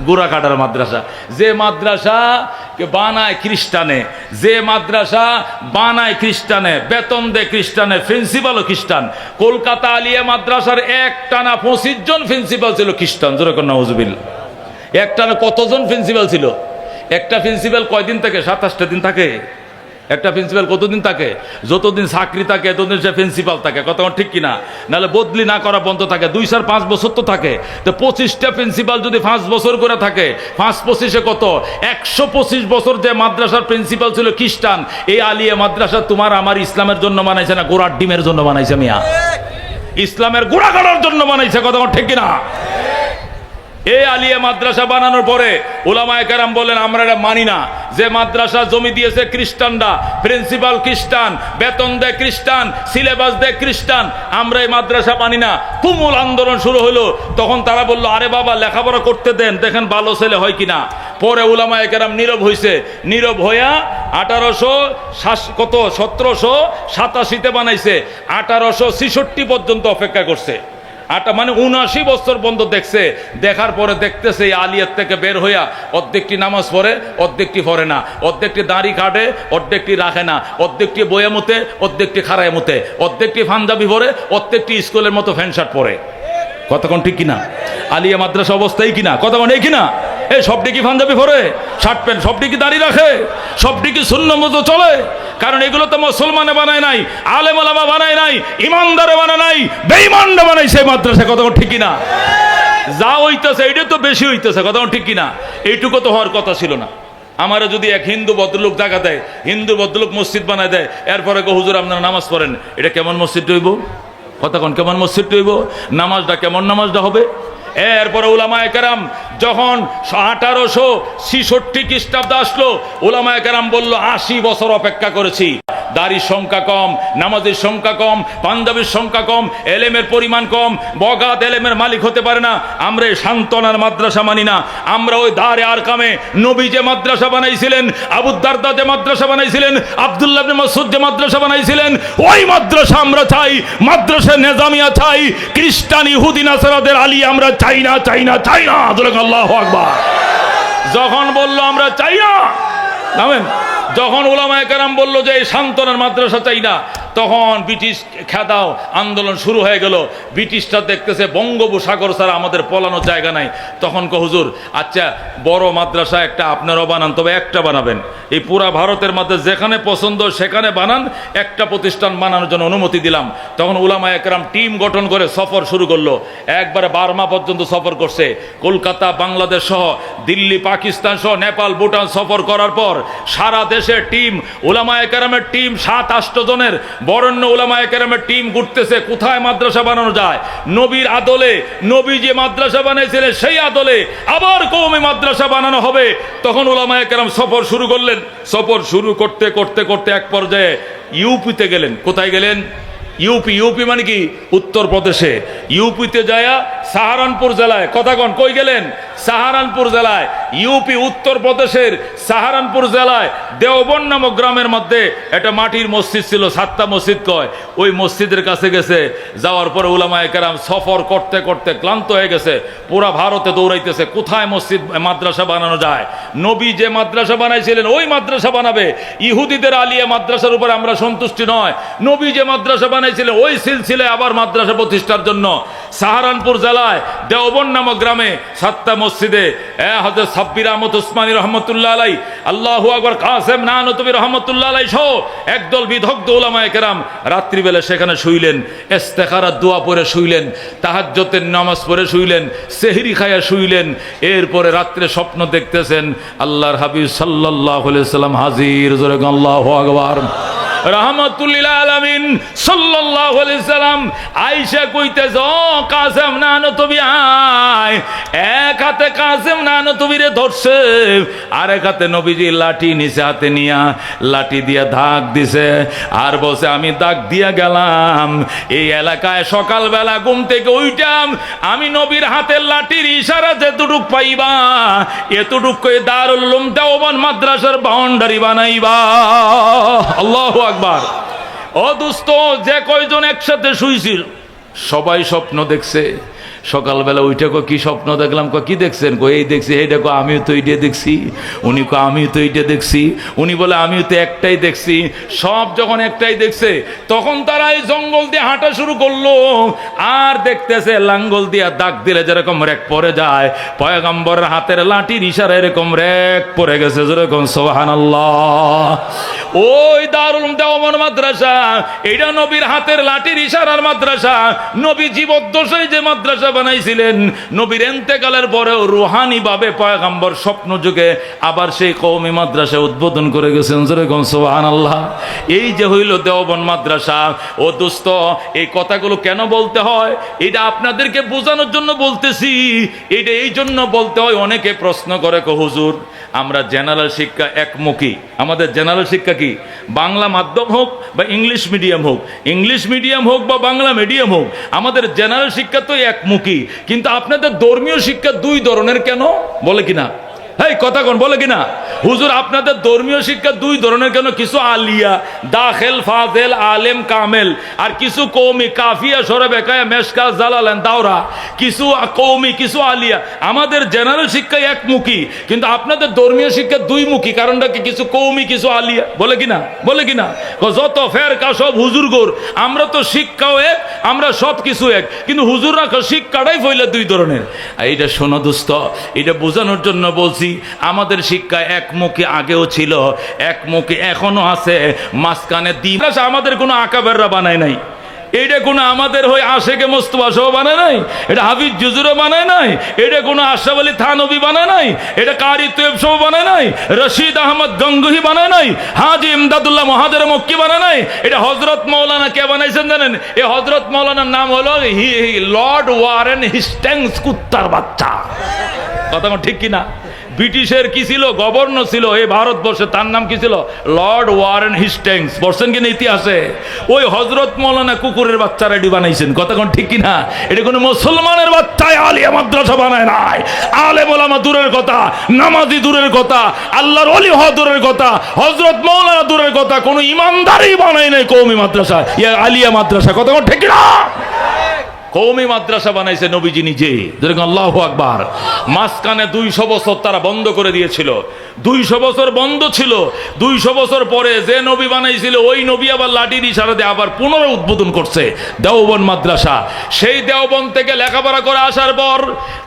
গোড়া কাটার মাদ্রাসা। যে মাদ্রাসা বানায় খ্রিস্টানে, যে মাদ্রাসা বানায় খ্রিস্টানে, বেতন দেয় খ্রিস্টানে, প্রিন্সিপালও খ্রিস্টান। কলকাতা আলিয়া মাদ্রাসার একটানা 25 জন প্রিন্সিপাল ছিল খ্রিস্টান, যেরকম নাউজুবিল্লাহ। একটানা কতজন প্রিন্সিপাল ছিল? একটা প্রিন্সিপাল কয়দিন থাকে? 27টা দিন থাকে। একটা প্রিন্সিপাল কতদিন থাকে? যতদিন চাকরি থাকে এতদিন সে প্রিন্সিপাল থাকে, কথা ঠিক কিনা? নাহলে বদলি না করা বন্ধ থাকে, 2-5 বছর তো থাকে। তো 25টা প্রিন্সিপাল যদি 5 বছর করে থাকে, 5-25-এ কত? 125 বছর যে মাদ্রাসার প্রিন্সিপাল ছিল খ্রিস্টান। এই আলিয়া মাদ্রাসা তোমার আমার ইসলামের জন্য বানাইছে না গোড়ার ডিমের জন্য বানাইছে? মিয়া, ইসলামের গোড়া করার জন্য বানাইছে, কথা ঠিক কিনা? এই আলিয়া মাদ্রাসা বানানোর পরে উলামায়ে কেরাম বলেন আমরা এটা মানি না, যে মাদ্রাসা জমি দিয়েছে খ্রিস্টানরা, প্রিন্সিপাল খ্রিস্টান, বেতন দেয় খ্রিস্টান, সিলেবাস দেয় খ্রিস্টান, আমরা এই মাদ্রাসা মানি না। তুমুল আন্দোলন শুরু হলো। তখন তারা বলল আরে বাবা লেখাপড়া করতে দেন, দেখেন ভালো ছেলে হয় কিনা। পরে উলামায়ে কেরাম নীরব হয়েছে, নীরব হইয়া 1787-তে বানাইছে, 1866 পর্যন্ত অপেক্ষা করছে। মানে 79 বছর বন্ধ দেখছে। দেখার পরে দেখতেছে আলিয়ার থেকে বের হইয়া অর্ধেকটি নামাজ পড়ে, অর্ধেকটি পড়ে না, অর্ধেকটি দাড়ি কাটে, অর্ধেকটি রাখে না, অর্ধেকটি বইয়ে মতে, অর্ধেকটি খাড়ায় মতে, অর্ধেকটি পাঞ্জাবি পরে, অর্ধেকটি স্কুলের মতো প্যান্ট শার্ট পরে। কতক্ষণ ঠিক কিনা? আলিয়া মাদ্রাসা অবস্থায় কিনা? কতক্ষণ এই কিনা? এই সবটি কি পাঞ্জাবি পরে, শার্ট প্যান্ট, সবটি কি দাড়ি রাখে, সবটি কি সুন্নাহ মতো চলে? কারণ এগুলো তো মুসলমানে বানায় নাই, আলেম ওলামা বানায় নাই, ইমানদারে বানায় নাই, বেঈমানরা বানাইছে মাদ্রাসা। কতক্ষণ ঠিক কিনা? যা হইতেছে এটা তো বেশি হইতেছে, কতক্ষণ ঠিক কিনা? এইটুকু তো হওয়ার কথা ছিল না। আমারে যদি এক হিন্দু ভদ্রলোক জায়গা দেয়, হিন্দু ভদ্রলোক মসজিদ বানায় দেয়, এরপরে হুজুর আপনারা নামাজ পড়েন, এটা কেমন মসজিদ হইব? কতক্ষণ কেমন মসজিদ হইব? নামাজটা কেমন নামাজটা হবে? এরপরে উলামায়ে কেরাম যখন 1866 খ্রিস্টাব্দে আসলো, উলামায়ে কেরাম বলল 80 বছর অপেক্ষা করেছি, দাড়ির সংখ্যা কম, নামাজের সংখ্যা কম, পাঞ্জাবির সংখ্যা কম, এলেমের পরিমাণ কম, বগাত এলেমের মালিক হতে পারে না। আমরা এই সান্ত্বনার মাদ্রাসা মানি না। আমরা ওই দারে আরকামে নবী যে মাদ্রাসা বানাইছিলেন, আবু দারদা যে মাদ্রাসা বানাইছিলেন, আব্দুল্লাহ ইবনে মাসউদ যে মাদ্রাসা বানাইছিলেন, ওই মাদ্রাসা আমরা চাই। মাদ্রাসা নিজামিয়া চাই, খ্রিস্টান ইহুদি নাসারাদের আলী আমরা চাই না, চাই না, চাই না। আল্লাহু আকবার। যখন বলল আমরা চাই না, নামেন, যখন ওলামায়ে কেরাম বলল যে এই সান্ত্বনার মাদ্রাসা চাই না, তখন ব্রিটিশ খেদাও আন্দোলন শুরু হয়ে গেল। ব্রিটিশটা দেখতেছে বঙ্গোপসাগর ছাড়া আমাদের পলানোর জায়গা নাই। তখন হুজুর আচ্ছা বড় মাদ্রাসা একটা আপনারাও বানান, তবে একটা বানাবেন, এই পুরা ভারতের মধ্যে যেখানে পছন্দ সেখানে বানান, একটা প্রতিষ্ঠান বানানোর জন্য অনুমতি দিলাম। তখন উলামায়ে কেরাম টিম গঠন করে সফর শুরু করলো। একবারে বার্মা পর্যন্ত সফর করছে, কলকাতা, বাংলাদেশ সহ দিল্লি, পাকিস্তান সহ নেপাল, ভুটান সফর করার পর সারা দেশের টিম, উলামায়ে কেরামের টিম 7-8 জনের বরেণ্য উলামায়ে কেরামের টিম ঘুরতেছে কোথায় মাদ্রাসা বানানো যায়। নবীর আদলে, নবী যে মাদ্রাসা বানাইছিলেন সেই আদলে আবার কওমি মাদ্রাসা বানানো হবে। তখন উলামায়ে কেরাম সফর শুরু করলেন। সফর শুরু করতে করতে করতে এক পর্যায়ে ইউপিতে গেলেন। কোথায় গেলেন? ইউপি। ইউপি মানে কি? উত্তরপ্রদেশে। ইউপিতে যায়া সাহারানপুর জেলায়, কথা কন কই গেলেন? সাহারানপুর জেলায়। ইউপি উত্তরপ্রদেশের সাহারানপুর জেলায় দেওবন নামক গ্রামের মধ্যে একটা মাটির মসজিদ ছিল, 7টা মসজিদ কয়। ওই মসজিদের কাছে গেছে। যাওয়ার পরে উলামায়ে কেরাম সফর করতে করতে ক্লান্ত হয়ে গেছে, পুরা ভারতে দৌড়াইতেছে কোথায় মসজিদ মাদ্রাসা বানানো যায়। নবী যে মাদ্রাসা বানাইছিলেন ওই মাদ্রাসা বানাবে। ইহুদিদের আলিয়া মাদ্রাসার উপরে আমরা সন্তুষ্টি নয়, নবী যে মাদ্রাসা বানাইছিলেন ওই সিলসিলায় আবার মাদ্রাসা প্রতিষ্ঠার জন্য সাহারানপুর জেলায় দেওবন নামক গ্রামে 7টা মসজিদে হযরত সাব্বির আহমদ উসমানী রহমতুল্লাহ আলাই, আল্লাহু আকবার, কাসেম নানতুবি রহমতুল্লাহ আলাই সহ একদল বিদগ্ধ উলামায়ে কেরাম রাত্রিবেলা সেখানে শুইলেন, ইস্তেখারার দোয়া পড়ে শুইলেন, তাহাজ্জুদের নামাজ পড়ে শুইলেন, সেহরি খায়া শুইলেন। এরপরে রাত্রে স্বপ্ন দেখতেছেন আল্লাহর হাবিব সাল্লাল্লাহু আলাইহি সাল্লাম হাজির। জোরে আল্লাহু আকবার। রাহমাতুল্লিল আলামিন সাল্লাল্লাহু আলাইহি সাল্লাম আয়েশা কইতেছ, কাসেম নানতুবি আয়। এক হাতে কাসেম নানতুবিরে ধরছে, আর এক হাতে নবীজি লাঠি নিচে হাতে নিয়া লাঠি দিয়া দাগ দিছে, আর বসে আমি দাগ দিয়া গেলাম এই এলাকায়। সকালবেলা ঘুম থেকে উইঠাম, আমি নবীর হাতের লাঠির ইশারা যেটুক পাইবা এতটুক কই দারুল উলুম দেওবন্দ মাদ্রাসার বাউন্ডারি বানাইবা। আল্লাহু আকবার। ও দোস্ত, যে কয়জন একসাথে শুইছিল সবাই স্বপ্ন দেখছে। সকালবেলা উঠে কি স্বপ্ন দেখলাম? কি দেখছেন? এই দেখছি। এই দেখো আমিও তো এইটা দেখছি। উনি আমিও তো এইটা দেখছি। উনি বলে আমিও তো একটাই দেখছি। সব যখন একটাই দেখছে তখন তারা এই জঙ্গল দিয়ে হাঁটা শুরু করলো, আর দেখতেছে লাঙ্গল দিয়ে দাগ দিলে যেরকম রেক পড়ে যায়, পয়গম্বরের হাতের লাঠির ইশারা এরকম রেক পড়ে গেছে। যেরকম সুবহানাল্লাহ। ওই দারুল উলুম দেওবন্দ মাদ্রাসা, এটা নবীর হাতের লাঠির ইশারার মাদ্রাসা। নবী জীবদ্দশায় যে মাদ্রাসা বানাইছিলেন, নবীর ইন্তেকালের পরেও রুহানি ভাবে পয়গম্বর স্বপ্ন যুগে আবার সেই কওমি মাদ্রাসা উদ্বোধন করে গেছেন। যেরকম সুবহানাল্লাহ। এই যে হইল দেওবন্দ মাদ্রাসা। ও দোস্ত, এই কথাগুলো কেন বলতে হয়? এটা আপনাদেরকে বোঝানোর জন্য বলতেছি। এটা এই জন্য বলতে হয়, অনেকে প্রশ্ন করে হুজুর আমরা জেনারেল শিক্ষা একমুখী, আমাদের জেনারেল শিক্ষা কি বাংলা মাধ্যম হোক বা ইংলিশ মিডিয়াম হোক, ইংলিশ মিডিয়াম হোক বা বাংলা মিডিয়াম হোক, আমাদের জেনারেল শিক্ষা তো একমুখী। কিন্তু আপনাদের ধর্মীয় শিক্ষা 2 ধরনের কেন? বলে কিনা? এই কথা কোন বলে কিনা? হুজুর আপনাদের ধর্মীয় শিক্ষা 2 ধরনের কেন? কিছু আলিয়া, দাখিল, ফাজিল, আলেম, কামেল, আর কিছু কওমি, কাফিয়া, সরে বেকায়া, মেশকাত, জালালান, দাওরা। কিছু কওমি, কিছু আলিয়া। আমাদের জেনারেল শিক্ষা একমুখী, কিন্তু আপনাদের ধর্মীয় শিক্ষা 2 মুখী। কারণটা কি? কিছু কওমি, কিছু আলিয়া। বলে কিনা? বলে কিনা? যত ফেরকা সব হুজুরগোর, আমরা তো শিক্ষাও এক, আমরা সব কিছু এক, কিন্তু হুজুররা শিক্ষাটাই ফইলা 2 ধরনের। এইটা শোনো দোস্ত, এটা বোঝানোর জন্য বলছি আমাদের শিক্ষা একমুখী আগেও ছিল, একমুখী এখনো আছে, মাঝখানে দ্বিভাষা আমাদের কোনো আকাবেররা বানায় নাই। এটা কোনো আমাদের হয়ে আশেকে মোস্তফা সহ বানায় নাই, এটা হাফিজ জুজুরও বানায় নাই, এটা কোনো আশরাফ আলী থানভী বানায় নাই, এটা কারি তৈয়ব সহ বানায় নাই, রশিদ আহমদ গঙ্গুহি বানায় নাই, হাজি ইমদাদুল্লাহ মহাদের মক্কি বানায় নাই। এটা হযরত মাওলানা কে বানাইছেন জানেন? এই হযরত মাওলানার নাম হলো লর্ড ওয়ারেন হেস্টিংস, কুত্তার বাচ্চা। কথা ঠিক কিনা? ব্রিটিশের কি ছিল? গভর্নর ছিল এই ভারতবর্ষে, তার নাম কি ছিল? Lord Warren Hastings. পড়ছেন কিনা ইতিহাসে? ওই হযরত মাওলানা কুকুরের বাচ্চা রেডি বানাইছেন। কথা কোন ঠিক কিনা? এটা কোনো মুসলমানের বাচ্চায় আলিয়া মাদ্রাসা বানায় নাই। আলেম ওলামা দূরের কথা, নামাজি দূরের কথা, আল্লাহর ওলি হওয়া দূরের কথা, হযরত মাওলানা দূরের কথা, কোনো ইমানদারই বানায় নাই কওমি মাদ্রাসা, ইয়া আলিয়া মাদ্রাসা। কথা কোন ঠিক কিনা? কওমি মাদ্রাসা বানাইছে নবীজি নিজে, যেরকম আল্লাহু আকবার। মাঝখানে 200 বছর তারা বন্ধ করে দিয়েছিল, 200 বছর বন্ধ ছিল। 200 বছর পরে যে নবী বানাইছিল ওই নবী আবার লাঠির ইশারা দিয়ে আবার পুনরায় উদ্বোধন করছে দেওবন্দ মাদ্রাসা। সেই দেওবন্দ থেকে লেখাপড়া করে আসার পর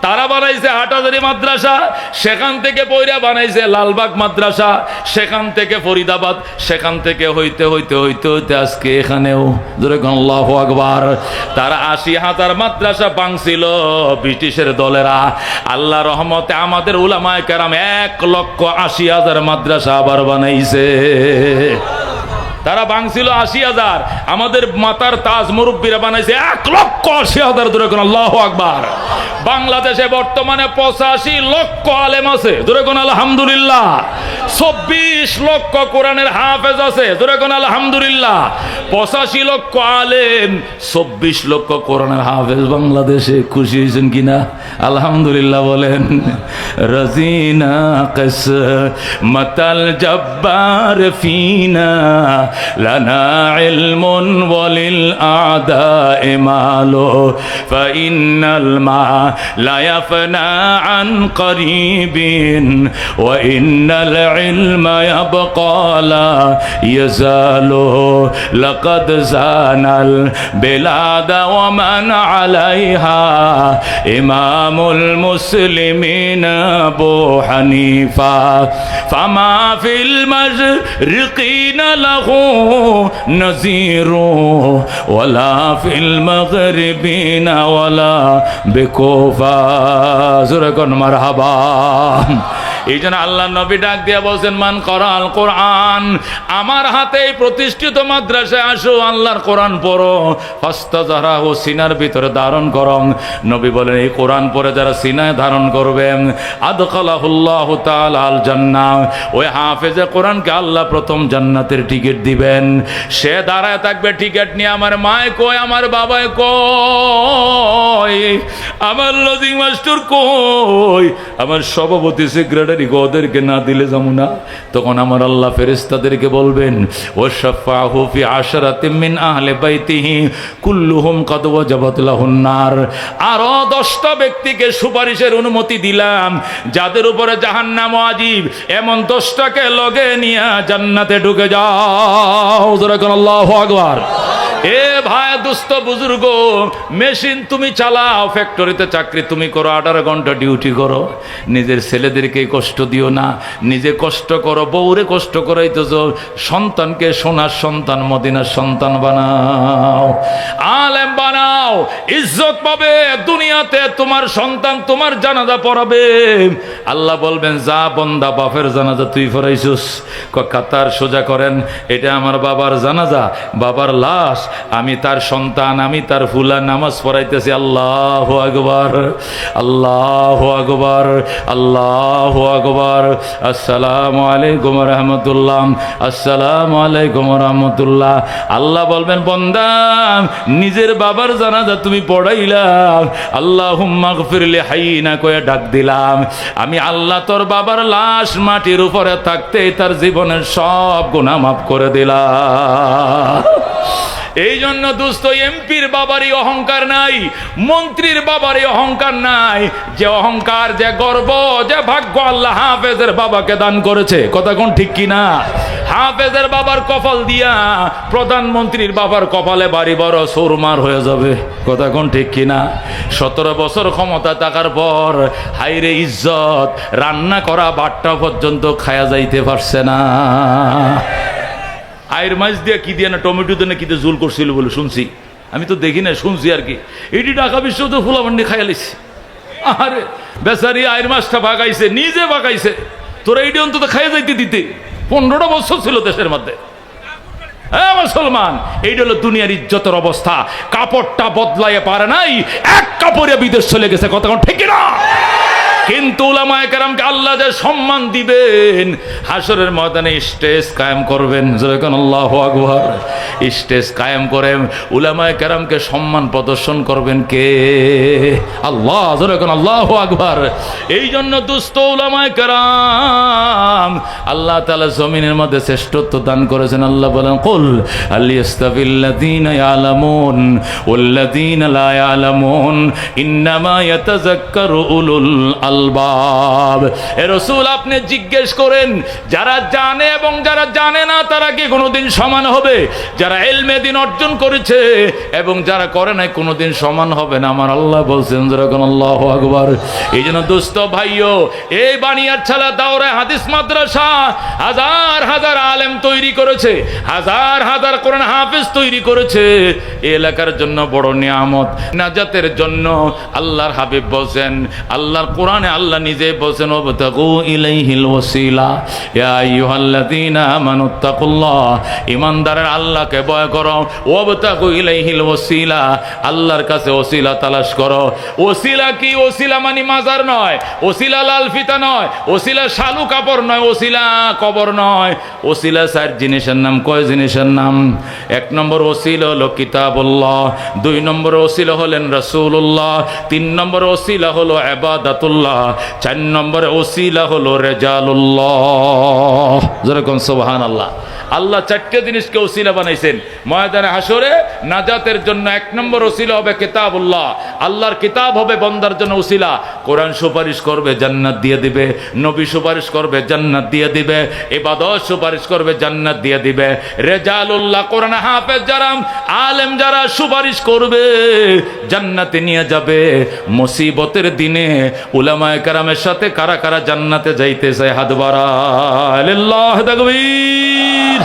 তারা বানাইছে হাটহাজারী মাদ্রাসা, সেখান থেকে পয়রা বানাইছে লালবাগ মাদ্রাসা, সেখান থেকে ফরিদাবাদ, সেখান থেকে হইতে হইতে হইতে হইতে আজকে এখানেও, যেরকম আল্লাহু আকবার। তারা 80,000 মাদ্রাসা ভাঙছিল ব্রিটিশের দলেরা। আল্লাহ রহমতে আমাদের উলামায়ে কেরাম 1,80,000 মাদ্রাসা আবার বানাইছে। তারা ভাঙছিল 80,000, আমাদের মাতার তাজ মুরব্বীরা বানাইছে 1,80,000। ধরে কোন আল্লাহু আকবার। বাংলাদেশে বর্তমানে 85 লক্ষ আলেম আছে, ধরে কোন আলহামদুলিল্লাহ। 24 লক্ষ কোরআনের হাফেজ আছে, ধরে কোন আলহামদুলিল্লাহ। 85 লক্ষ আলেম, 24 লক্ষ কোরআনের হাফেজ বাংলাদেশে। খুশি হয়েছেন কিনা? আলহামদুলিল্লাহ বলেন। রাজিনা কিসমাতাল জব্বার ফিনা লানা ইলমুন ওয়ালিল আদায়ে মালু ফাইন্নাল মা লা ইয়াফনা আন করিবিন ওয়া ইন্নাল ইলমা ইয়াবকা লা ইয়াজালু লাকাদ জানাল বিলাদা ওয়া মান আলাইহা ইমামুল মুসলিমিন আবু হানিফা ফামা ফিল মাশরিকিনা লাহু নাযীরু ওয়ালা ফিল মাগরিবিনা ওয়ালা বিকুফা। জোরে কোন মারহাবা। এই জন্য আল্লাহ নবী ডাক দিয়া বলছেন, মান করাল কোরআন, আমার হাতে প্রতিষ্ঠিত মাদ্রাসায় আসো, আল্লাহর কোরআন পড়ো, ফাস্তাযরাহু সিনার ভিতরে ধারণ করো। নবী বলেন এই কোরআন পড়ে যারা সিনায় ধারণ করবে আদখালাহুল্লাহু তাআলা আল জান্নাহ, ওই হাফেজে কোরআনকে আল্লাহ প্রথম জান্নাতের টিকিট দিবেন। সে দাঁড়ায় থাকবে টিকিট নিয়ে, আমার মায় কই, আমার বাবায় কই, আমার লজিং মাস্টার কই, আমার সভাপতি সেক্রেটারি ওদেরকে না দিলে যাবো না। তখন আমার আল্লাহ ফেরেশতাদেরকে বলবেন, ওয়াশফাহু ফি আশরাতিন মিন আহলি বাইতিহি কুল্লুহুম কাদ ওয়াজাবাত লাহুন নার। আরো 10টা ব্যক্তিকে সুপারিশের অনুমতি দিলাম, যাদের উপরে জাহান্নাম ওয়াজিব, এমন 10টাকে লগে নিয়ে জান্নাতে ঢুকে যাও। যারা কোন আল্লাহু আকবার। এ ভাই দুস্থ বুজুর্গ, মেশিন তুমি চালাও, ফ্যাক্টরিতে চাকরি তুমি করো, 18 ঘন্টা ডিউটি করো, নিজের ছেলেদেরকে কষ্ট দিও না, নিজে কষ্ট করো, বউরে কষ্ট করাইতেছ, সন্তানকে সোনার সন্তান মদিনার সন্তান বানাও, আলেম বানাও, ইজ্জত পাবে দুনিয়াতে। তোমার সন্তান তোমার জানাজা পড়াবে, আল্লাহ বলবেন যা বন্দা বাপের জানাজা তুই পড়াইছিস, কাতার সোজা করেন, এটা আমার বাবার জানাজা, বাবার লাশ, আমি তার সন্তান, আমি তার ফুলা নামাজ পড়াইতেছি। আল্লাহু আকবার, আল্লাহু আকবার, আল্লাহু আকবার। আসসালামু আলাইকুম ওয়া রাহমাতুল্লাহ, আসসালামু আলাইকুম ওয়া রাহমাতুল্লাহ। আল্লাহ বলবেন বান্দা নিজের বাবার জানাজা তুমি পড়াইলা, আল্লাহুম্মা গফিরলি হাইনা কয়ে ডাক দিলাম, আমি আল্লাহ তোর বাবার লাশ মাটির উপরে থাকতেই তার জীবনের সব গুনাহ মাফ করে দিলাম। এই জন্য দোস্ত, এমপির বাবারই অহংকার নাই, মন্ত্রীর বাবারই অহংকার নাই, যে অহংকার, যে গর্ব, যে ভাগ্য আল্লাহ হাফেজের বাবাকে দান করেছে। কথা কোন ঠিক কিনা? হাফেজের বাবার কপাল দিয়া প্রধানমন্ত্রীর বাবার কপালে বাড়ি বড় সৌরমার হয়ে যাবে। কথা কোন ঠিক কিনা? 17 বছর ক্ষমতা থাকার পর হাইরে ইজ্জত, রান্না করা বাট্টা পর্যন্ত খায়া যাইতে পারছে না। আয়ের মাছ দিয়ে কি দিয়ে না টমেটো দিয়ে না কি দিয়ে জোল করছিল বলে শুনছি, আমি তো দেখি না, শুনছি আর কি। এটি ঢাকা বিশ্ব তো ফুলাবান্ডি খাইয়ালিস। আরে বেচারি আয়ের মাছটা ভাগাইছে, নিজে ভাগাইছে, তোরা এইটি অন্তত খাইয়া যাইতে দিতে। 15টা বছর ছিল দেশের মধ্যে। হ্যাঁ মুসলমান, এইটা হলো দুনিয়ার ইজ্জতের অবস্থা। কাপড়টা বদলাইয়ে পারে নাই, এক কাপড়ে বিদেশ চলে গেছে। কথা ঠিক না? কিন্তু উলামায়ে কেরামকে আল্লাহ যে সম্মান দিবেন, হাসরের ময়দানে স্টেজ কায়েম করবেন। যখন আল্লাহু আকবার, স্টেজ কায়েম করে উলামায়ে কেরামকে সম্মান প্রদর্শন করবেন কে? আল্লাহ। যখন আল্লাহু আকবার। এই জন্য দুস্থ উলামায়ে কেরাম আল্লাহ তাআলা জমিনের মধ্যে শ্রেষ্ঠত্ব দান করেছেন। আল্লাহ বলেন, কুল হাল ইয়াস্তাবিল্লাযীনা ইয়ালামুন ওয়াল্লাযীনা লা ইয়ালামুন ইন্নামা ইয়াতাযাক্কারু উলুল আলবাব। এ রাসূল, আপনি জিজ্ঞেস করেন, যারা জানে এবং যারা জানে না তারা কি কোনোদিন সমান হবে? যারা ইলমে দ্বীন অর্জন করেছে এবং যারা করে নাই কোনোদিন সমান হবে না। আমার আল্লাহ বলছেন, যেরকম আল্লাহু আকবার। এই জন্য দোস্ত ভাইও, এই বানিয়ারছালা দাওরা হাদিস মাদ্রাসা হাজার হাজার আলেম তৈরি করেছে, হাজার হাজার কোরআন হাফেজ তৈরি করেছে। এই এলাকার জন্য বড় নিয়ামত, নাজাতের জন্য। আল্লাহর হাবিব বলছেন, আল্লাহর কোরআনে আল্লাহ নিজে বলছেন, ওয়াবতাগু ইলাইহিল ওয়াসিলা ইয়া আইয়ুহাল্লাযীনা আমানুত্তাকুল্লাহ। ঈমানদারের আল্লাহকে ভয় করো। ওয়াবতাগু ইলাইহিল ওয়াসিলা, আল্লাহর কাছে ওসিলা তালাশ করো। ওসিলা কি? ওসিলা মানে মাজার নয়, ওসিলা লাল ফিতা নয়, ওসিলা শালু কাপড় নয়, ওসিলা কবর নয়। ওসিলা চার জিনিসের নাম। কয় জিনিসের নাম? এক নম্বর ওসিলা হলো কিতাবুল্লাহ, দুই নম্বর ওসিলা হলেন রাসূলুল্লাহ, তিন নম্বর ওসিলা হলো ইবাদাতুল্লাহ, চার নম্বরে ওসিলা হলো রেজালুল্লাহ। যেরকম সুবহানাল্লাহ। আল্লাহ চারটে জিনিসকে ওসিলা বানাইছেন ময়দানে হাসরে নাজাতের জন্য। এক নম্বর ওসিলা হবে কিতাবুল্লাহ, আল্লাহর কিতাব হবে বন্দার জন্য ওসিলা। কোরআন সুপারিশ করবে, জান্নাত দিয়ে দিবে। নবী সুপারিশ করবে, জান্নাত দিয়ে দিবে। ইবাদত সুপারিশ করবে, জান্নাত দিয়ে দিবে। রেজালুল্লাহ, কোরআন হাফেজ যারা, আলেম যারা সুপারিশ করবে, জান্নাতে নিয়ে যাবে। মুসিবতের দিনে উলামায়ে কেরামের সাথে কারা কারা জান্নাতে যাইতে চায়? হাত বাড়ায়। আল্লাহু তাকবীর।